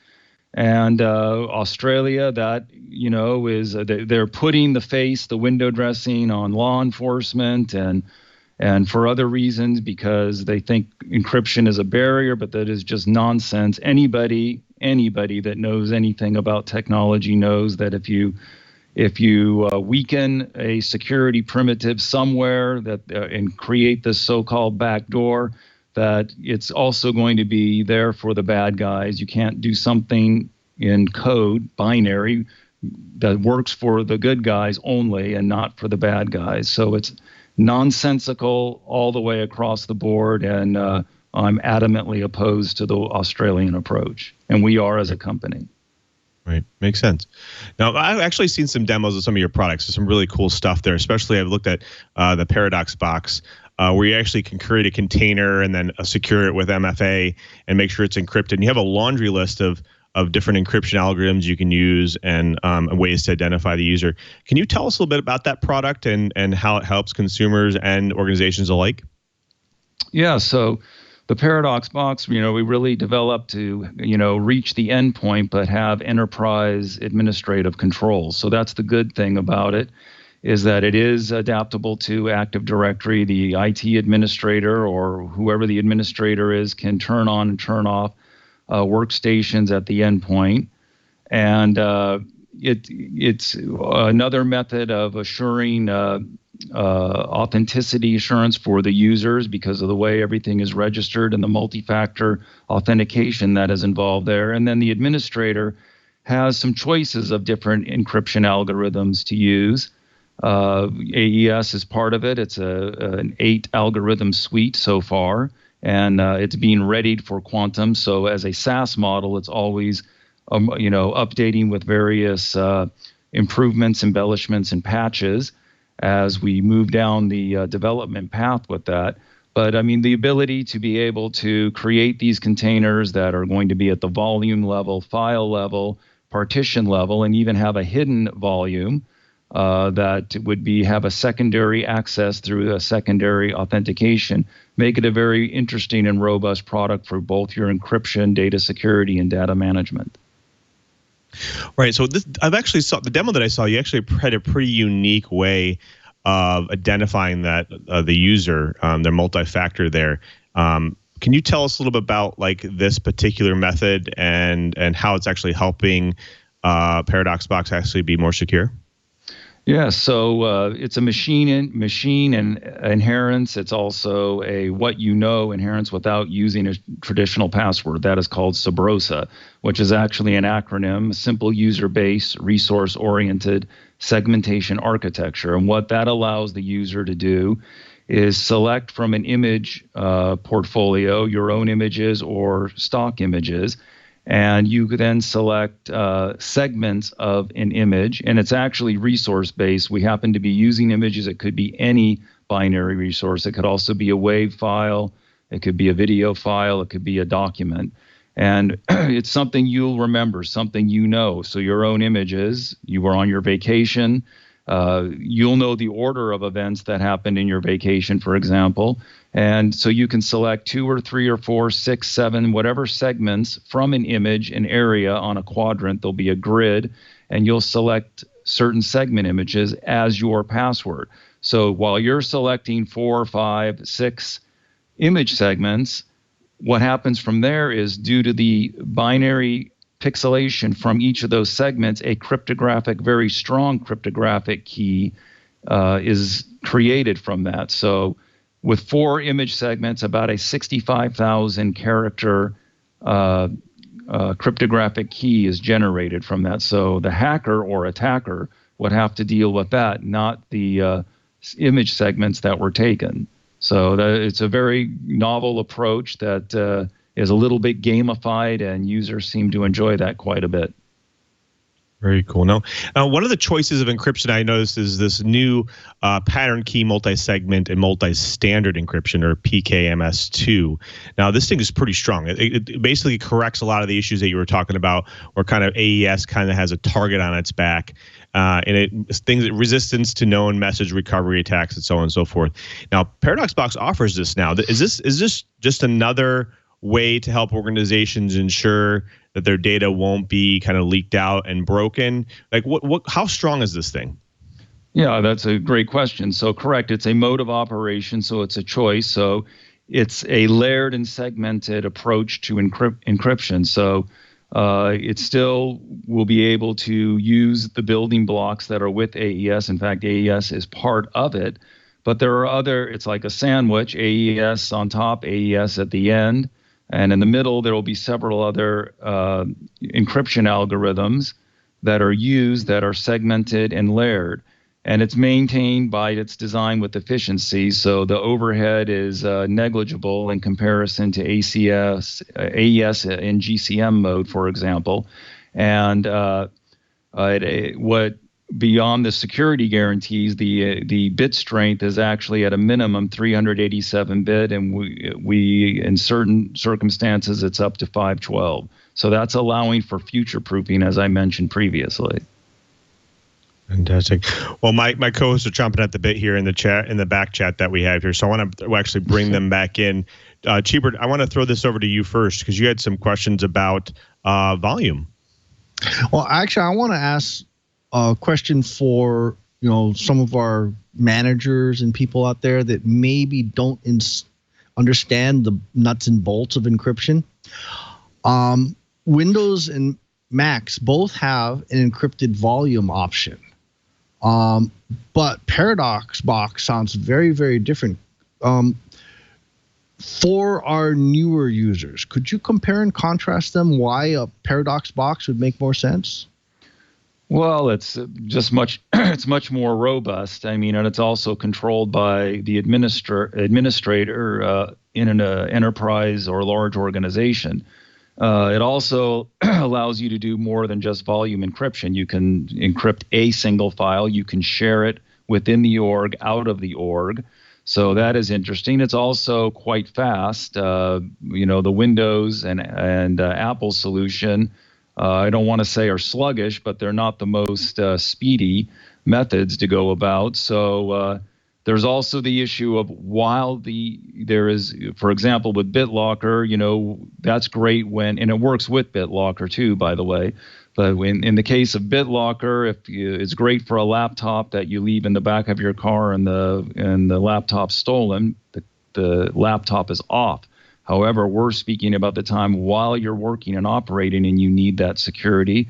And Australia, that, is they're putting the window dressing on law enforcement and for other reasons because they think encryption is a barrier, but that is just nonsense. Anybody that knows anything about technology knows that if you weaken a security primitive somewhere and create this so-called backdoor, that it's also going to be there for the bad guys. You can't do something in code, binary, that works for the good guys only and not for the bad guys. So it's nonsensical all the way across the board, and I'm adamantly opposed to the Australian approach, and we are as a company. Right. Makes sense. Now, I've actually seen some demos of some of your products. There's some really cool stuff there, especially I've looked at the Paradox box, where you actually can create a container and then secure it with MFA and make sure it's encrypted. And you have a laundry list of different encryption algorithms you can use and ways to identify the user. Can you tell us a little bit about that product and how it helps consumers and organizations alike? Yeah, so the Paradox box, we really developed to, reach the endpoint, but have enterprise administrative controls. So that's the good thing about it. is that it is adaptable to Active Directory. The IT administrator or whoever the administrator is can turn on and turn off workstations at the endpoint. And it's another method of assuring authenticity assurance for the users because of the way everything is registered and the multi-factor authentication that is involved there. And then the administrator has some choices of different encryption algorithms to use. AES is part of it. It's an 8 algorithm suite so far, and it's being readied for quantum. So as a SaaS model, it's always updating with various improvements, embellishments, and patches as we move down the development path with that. But I mean, the ability to be able to create these containers that are going to be at the volume level, file level, partition level, and even have a hidden volume that would have a secondary access through a secondary authentication, make it a very interesting and robust product for both your encryption, data security, and data management. Right. So I've actually saw the demo that I saw. You actually had a pretty unique way of identifying that the user, their multi-factor there. Can you tell us a little bit about like this particular method and how it's actually helping Paradox Box actually be more secure? Yeah, so it's a machine and inheritance. It's also a what you know inheritance without using a traditional password. That is called SBROSA, which is actually an acronym, a simple user-based, resource-oriented segmentation architecture. And what that allows the user to do is select from an image portfolio, your own images or stock images, and you could then select segments of an image, and it's actually resource-based. We happen to be using images. It could be any binary resource. It could also be a WAV file. It could be a video file. It could be a document. And it's something you'll remember, something you know. So your own images, you were on your vacation. You'll know the order of events that happened in your vacation, for example. And so you can select 2 or 3 or 4, 6, 7, whatever segments from an image, an area on a quadrant. There'll be a grid, and you'll select certain segment images as your password. So while you're selecting 4, 5, 6 image segments, what happens from there is due to the binary pixelation from each of those segments, a cryptographic, very strong cryptographic key is created from that. So with 4 image segments, about a 65,000 character cryptographic key is generated from that. So the hacker or attacker would have to deal with that, not the image segments that were taken. So it's a very novel approach that is a little bit gamified, and users seem to enjoy that quite a bit. Very cool. Now, one of the choices of encryption I noticed is this new pattern key multi-segment and multi-standard encryption, or PKMS2. Now, this thing is pretty strong. It basically corrects a lot of the issues that you were talking about, where kind of AES kind of has a target on its back, and things resistance to known message recovery attacks and so on and so forth. Now, Paradox Box offers this now. Is this just another way to help organizations ensure that their data won't be kind of leaked out and broken? Like, how strong is this thing? Yeah, that's a great question. So correct, it's a mode of operation, so it's a choice. So it's a layered and segmented approach to encryption. So it still will be able to use the building blocks that are with AES. In fact, AES is part of it. But there are it's like a sandwich, AES on top, AES at the end. And in the middle, there will be several other encryption algorithms that are used that are segmented and layered. And it's maintained by its design with efficiency. So the overhead is negligible in comparison to AES in GCM mode, for example. And what beyond the security guarantees, the bit strength is actually at a minimum 387-bit, and we in certain circumstances it's up to 512. So that's allowing for future-proofing, as I mentioned previously. Fantastic. Well, my co-hosts are chomping at the bit here in the chat, in the back chat that we have here. So I want to actually bring them back in. Chee, I want to throw this over to you first because you had some questions about volume. Well, actually, I want to ask a question for some of our managers and people out there that maybe don't understand the nuts and bolts of encryption. Windows and Macs both have an encrypted volume option. But Paradox Box sounds very, very different. For our newer users, could you compare and contrast them why a Paradox Box would make more sense? Well, it's just it's much more robust. I mean, and it's also controlled by the administrator in an enterprise or large organization. It also allows you to do more than just volume encryption. You can encrypt a single file. You can share it within the org, out of the org. So that is interesting. It's also quite fast. The Windows and Apple solution, I don't want to say are sluggish, but they're not the most speedy methods to go about. So there's also the issue of while there is, for example, with BitLocker, that's great and it works with BitLocker too, by the way. But in the case of BitLocker, it's great for a laptop that you leave in the back of your car and the laptop's stolen, the laptop is off. However, we're speaking about the time while you're working and operating and you need that security.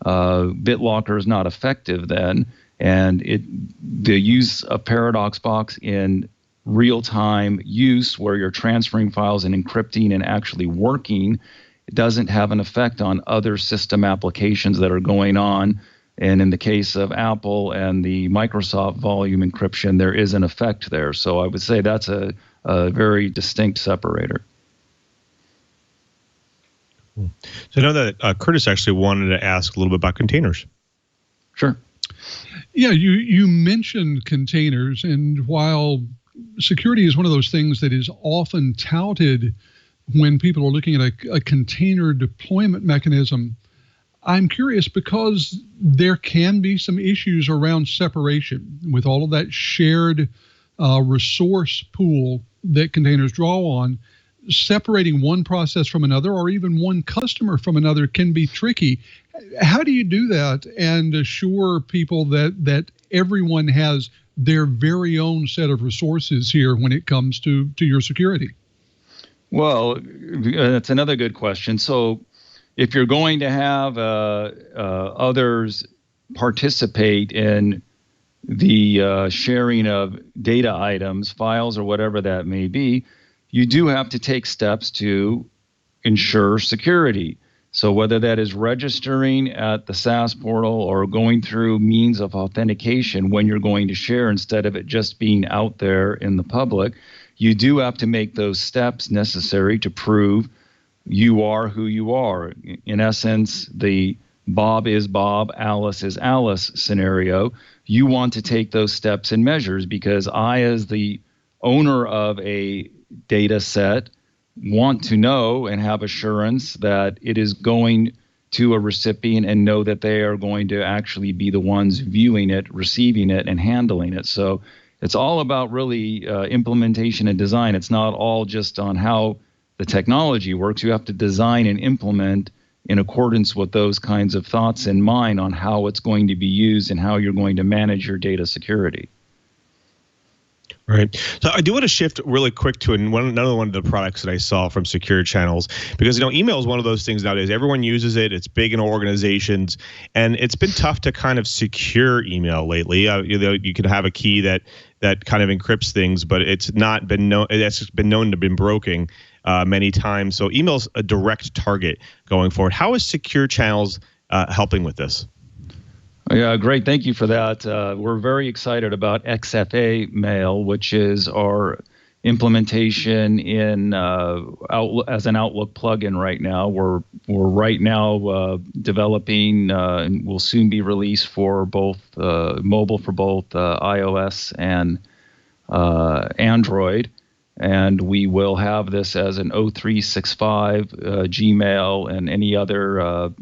BitLocker is not effective then. And the use of Paradox Box in real-time use where you're transferring files and encrypting and actually working, it doesn't have an effect on other system applications that are going on. And in the case of Apple and the Microsoft volume encryption, there is an effect there. So I would say that's a very distinct separator. So I know that Curtis actually wanted to ask a little bit about containers. Sure. Yeah, you mentioned containers, and while security is one of those things that is often touted when people are looking at a container deployment mechanism, I'm curious because there can be some issues around separation with all of that shared resource pool that containers draw on. Separating one process from another or even one customer from another can be tricky. How do you do that and assure people that everyone has their very own set of resources here when it comes to your security? Well, that's another good question. So if you're going to have others participate in the sharing of data items, files, or whatever that may be, you do have to take steps to ensure security. So whether that is registering at the SaaS portal or going through means of authentication when you're going to share instead of it just being out there in the public, you do have to make those steps necessary to prove you are who you are. In essence, the Bob is Bob, Alice is Alice scenario. You want to take those steps and measures because I, as the owner of a data set, want to know and have assurance that it is going to a recipient and know that they are going to actually be the ones viewing it, receiving it, and handling it. So it's all about really implementation and design. It's not all just on how the technology works. You have to design and implement in accordance with those kinds of thoughts in mind on how it's going to be used and how you're going to manage your data security. Right. So I do want to shift really quick to another one of the products that I saw from Secure Channels, because email is one of those things nowadays. Everyone uses it. It's big in organizations, and it's been tough to kind of secure email lately. You can have a key that kind of encrypts things, but it's not been known. It's been known to have been broken many times. So email's a direct target going forward. How is Secure Channels helping with this? Yeah, great. Thank you for that. We're very excited about XFA Mail, which is our implementation in as an Outlook plugin right now. We're right now developing and will soon be released for both mobile for both iOS and Android. And we will have this as an 0365 Gmail and any other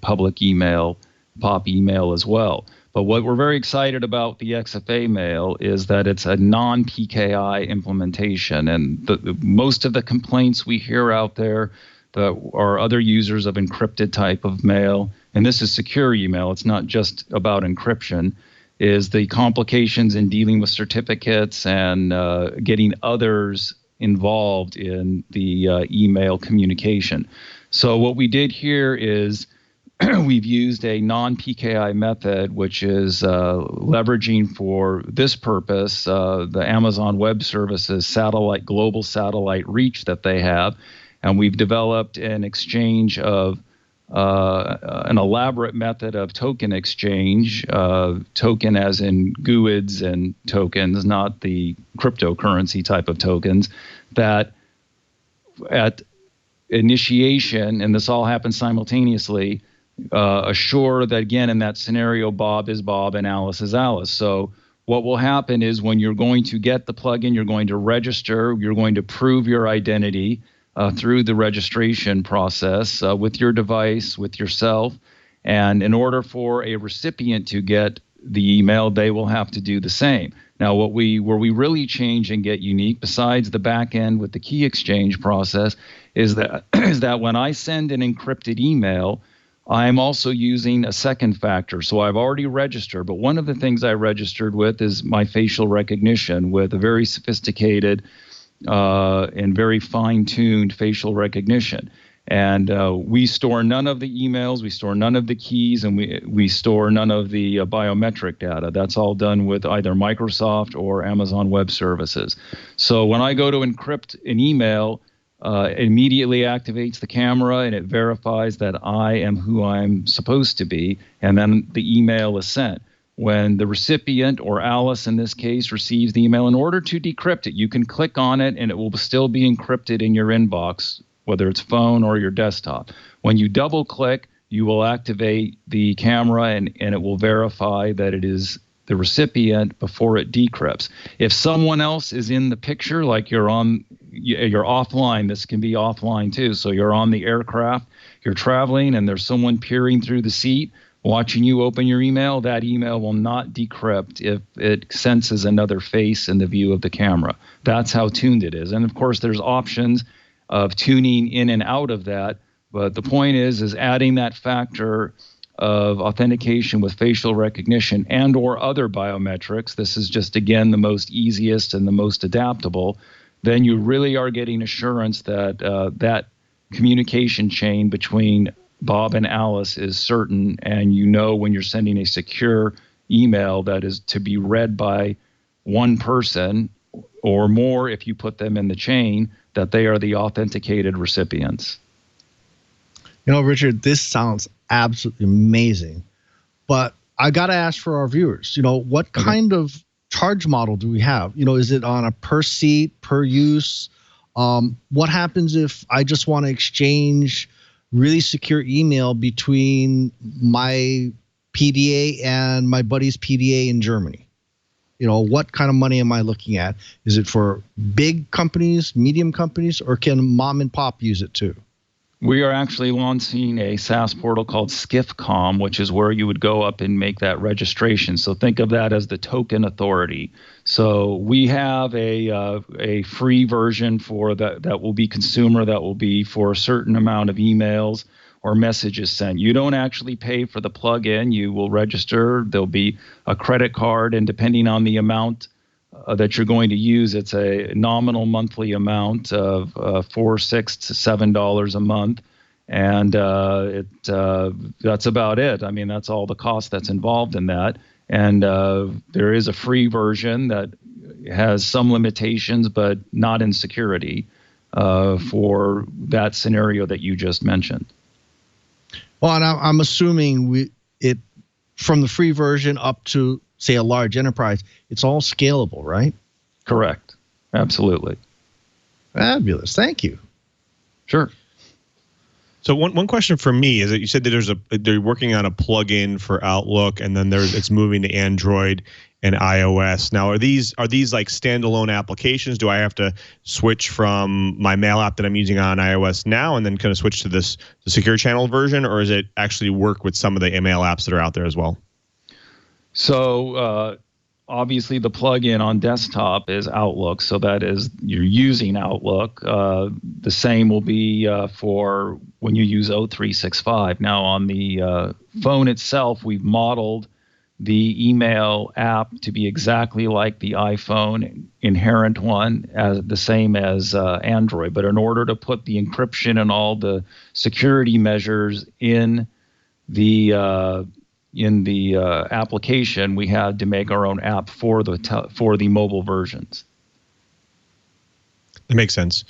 public email, POP email as well. But what we're very excited about the XFA Mail is that it's a non-PKI implementation. And most of the complaints we hear out there that are other users of encrypted type of mail, and this is secure email, it's not just about encryption, is the complications in dealing with certificates and getting others involved in the email communication. So what we did here is we've used a non-PKI method, which is leveraging for this purpose the Amazon Web Services global satellite reach that they have. And we've developed an exchange of an elaborate method of token exchange, token as in GUIDs and tokens, not the cryptocurrency type of tokens, that at initiation, and this all happens simultaneously, assure that, again, in that scenario, Bob is Bob and Alice is Alice. So what will happen is when you're going to get the plugin, you're going to register, you're going to prove your identity through the registration process with your device, with yourself. And in order for a recipient to get the email, they will have to do the same. Now, where we really change and get unique, besides the back end with the key exchange process, is that when I send an encrypted email, I'm also using a second factor. So I've already registered, but one of the things I registered with is my facial recognition with a very sophisticated and very fine-tuned facial recognition. And we store none of the emails, we store none of the keys, and we store none of the biometric data. That's all done with either Microsoft or Amazon Web Services. So when I go to encrypt an email, it immediately activates the camera and it verifies that I am who I'm supposed to be, and then the email is sent. When the recipient, or Alice in this case, receives the email, in order to decrypt it, you can click on it and it will still be encrypted in your inbox, whether it's phone or your desktop. When you double click, you will activate the camera and it will verify that it is the recipient before it decrypts. If someone else is in the picture, like you're offline, this can be offline too. So you're on the aircraft, you're traveling, and there's someone peering through the seat, watching you open your email, that email will not decrypt if it senses another face in the view of the camera. That's how tuned it is. And of course, there's options of tuning in and out of that. But the point is adding that factor of authentication with facial recognition and or other biometrics. This is just, again, the most easiest and the most adaptable. Then you really are getting assurance that that communication chain between Bob and Alice is certain, and you know when you're sending a secure email that is to be read by one person or more if you put them in the chain, that they are the authenticated recipients. You know, Richard, this sounds absolutely amazing, but I got to ask for our viewers, what kind of charge model do we have? Is it on a per seat, per use? What happens if I just want to exchange really secure email between my PDA and my buddy's PDA in Germany? What kind of money am I looking at? Is it for big companies, medium companies, or can mom and pop use it too? We are actually launching a SaaS portal called SCIFCom, which is where you would go up and make that registration. So think of that as the token authority. So we have a free version for that will be consumer, that will be for a certain amount of emails or messages sent. You don't actually pay for the plugin. You will register. There'll be a credit card, and depending on the amount that you're going to use, it's a nominal monthly amount of $4, $6 to $7 a month, and that's about it. I mean, that's all the cost that's involved in that. And there is a free version that has some limitations, but not in security for that scenario that you just mentioned. Well, and I'm assuming it from the free version up to, say, a large enterprise, it's all scalable, right? Correct. Absolutely. Fabulous. Thank you. Sure. So one question for me is that you said that they're working on a plugin for Outlook, and then it's moving to Android and iOS. Now, are these like standalone applications? Do I have to switch from my mail app that I'm using on iOS now and then kind of switch to the secure channel version, or is it actually work with some of the email apps that are out there as well? So obviously the plugin on desktop is Outlook, so that is you're using Outlook. The same will be for when you use O365. Now on the phone itself, we've modeled the email app to be exactly like the iPhone inherent one, as the same as Android. But in order to put the encryption and all the security measures in the application, we had to make our own app for the mobile versions. That makes sense.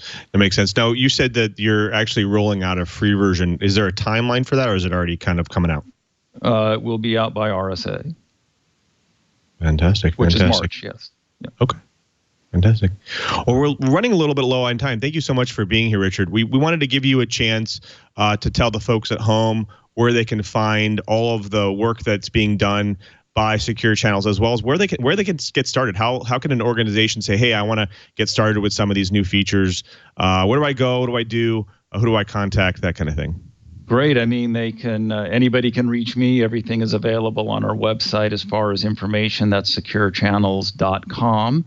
Now, you said that you're actually rolling out a free version. Is there a timeline for that, or is it already kind of coming out? It will be out by RSA. Fantastic. Which is March, yes. Yeah. Okay. Fantastic. Well, we're running a little bit low on time. Thank you so much for being here, Richard. We wanted to give you a chance to tell the folks at home where they can find all of the work that's being done by Secure Channels, as well as where they can get started. How can an organization say, hey, I want to get started with some of these new features? Where do I go? What do I do? Who do I contact? That kind of thing. Great. I mean, they can. Anybody can reach me. Everything is available on our website as far as information. That's securechannels.com.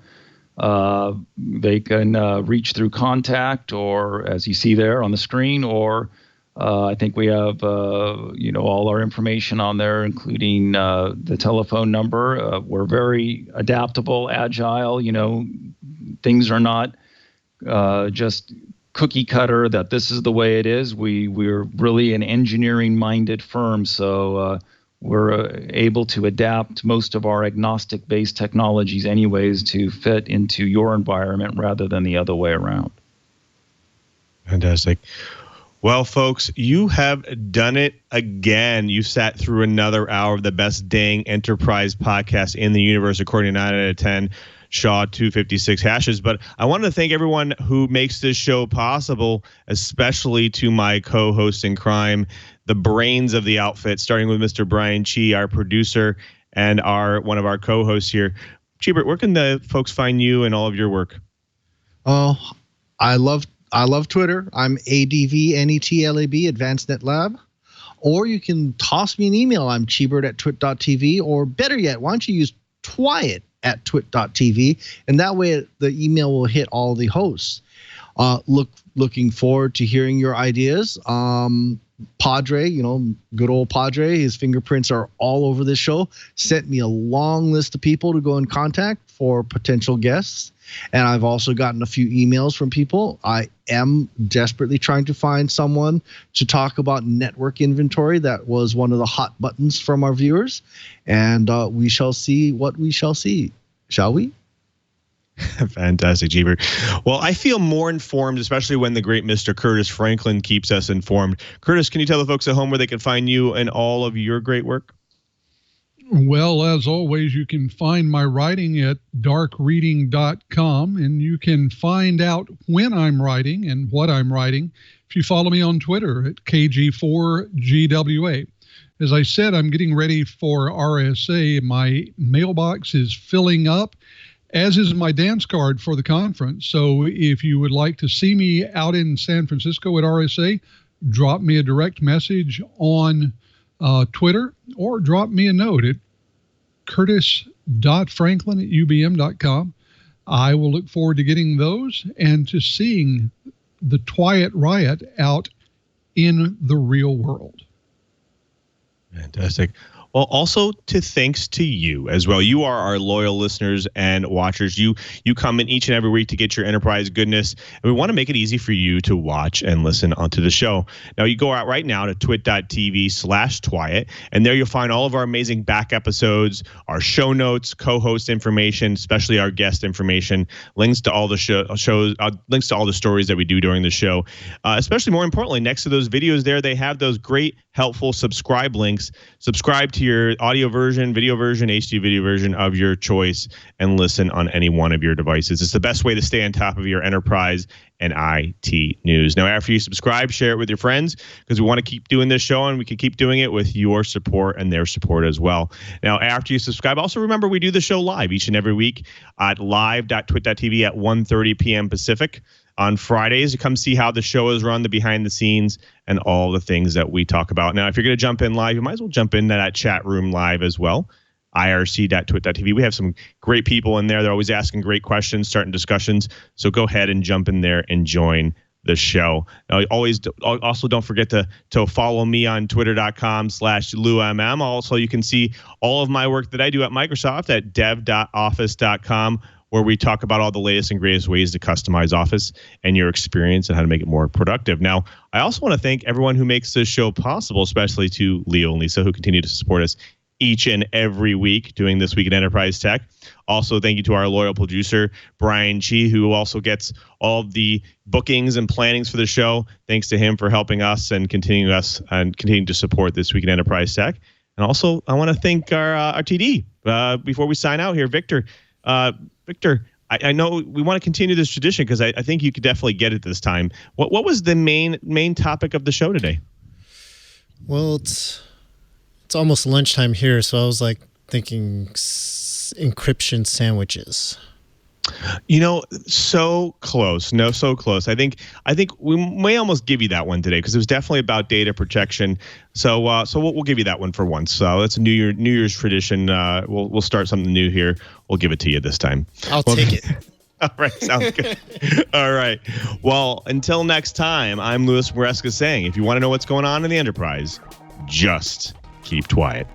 They can reach through contact, or as you see there on the screen, or I think we have all our information on there, including the telephone number. We're very adaptable, agile. Things are not just cookie cutter that this is the way it is. We're really an engineering minded firm, so we're able to adapt most of our agnostic based technologies anyways to fit into your environment rather than the other way around. Fantastic. Well, folks, you have done it again. You sat through another hour of the best dang enterprise podcast in the universe, according to 9 out of 10 Shaw 256 hashes. But I wanted to thank everyone who makes this show possible, especially to my co-host in crime, the brains of the outfit, starting with Mr. Brian Chee, our producer, and one of our co-hosts here. Cheebert, where can the folks find you and all of your work? Oh, I love Twitter. I'm ADVNETLAB, Advanced Net Lab. Or you can toss me an email. I'm cheebert@twit.tv. Or better yet, why don't you use twyet@twit.tv, and that way the email will hit all the hosts. Looking forward to hearing your ideas. Padre, good old Padre, his fingerprints are all over this show, sent me a long list of people to go in contact for potential guests. And I've also gotten a few emails from people. I am desperately trying to find someone to talk about network inventory. That was one of the hot buttons from our viewers. And we shall see what we shall see. Shall we? Fantastic, Cheebert. Well, I feel more informed, especially when the great Mr. Curtis Franklin keeps us informed. Curtis, can you tell the folks at home where they can find you and all of your great work? Well, as always, you can find my writing at darkreading.com, and you can find out when I'm writing and what I'm writing if you follow me on Twitter at KG4GWA. As I said, I'm getting ready for RSA. My mailbox is filling up, as is my dance card for the conference. So if you would like to see me out in San Francisco at RSA, drop me a direct message on Twitter, or drop me a note at curtis.franklin@ubm.com. I will look forward to getting those and to seeing the Twyet Riot out in the real world. Fantastic. Well, also thanks to you as well. You are our loyal listeners and watchers. You come in each and every week to get your enterprise goodness, and we want to make it easy for you to watch and listen onto the show. Now, you go out right now to twit.tv/Twyet, and there you'll find all of our amazing back episodes, our show notes, co-host information, especially our guest information, links to all the shows, links to all the stories that we do during the show. Especially more importantly, next to those videos there, they have those great, helpful subscribe links. Subscribe to your audio version, video version, HD video version of your choice, and listen on any one of your devices. It's the best way to stay on top of your enterprise and IT news. Now, after you subscribe, share it with your friends, because we want to keep doing this show, and we can keep doing it with your support and their support as well. Now, after you subscribe, also remember we do the show live each and every week at live.twit.tv at 1:30 p.m. Pacific. On Fridays, you come see how the show is run, the behind the scenes, and all the things that we talk about. Now, if you're going to jump in live, you might as well jump into that chat room live as well, irc.twit.tv. We have some great people in there. They're always asking great questions, starting discussions. So go ahead and jump in there and join the show. Also, don't forget to follow me on twitter.com/LouMM. Also, you can see all of my work that I do at Microsoft at dev.office.com, where we talk about all the latest and greatest ways to customize Office and your experience and how to make it more productive. Now, I also want to thank everyone who makes this show possible, especially to Leo and Lisa, who continue to support us each and every week doing This Week in Enterprise Tech. Also, thank you to our loyal producer, Brian Chee, who also gets all of the bookings and plannings for the show. Thanks to him for helping us and continuing to support This Week in Enterprise Tech. And also, I want to thank our TD before we sign out here, Victor. Victor, I know we want to continue this tradition because I think you could definitely get it this time. What was the main topic of the show today? Well, it's almost lunchtime here, so I was like thinking encryption sandwiches. So close. No, so close. I think we may almost give you that one today because it was definitely about data protection. So we'll give you that one for once. So that's a New Year's tradition. We'll start something new here. We'll give it to you this time. I'll take it. All right, sounds good. All right. Well, until next time, I'm Louis Maresca saying, if you want to know what's going on in the enterprise, just keep quiet.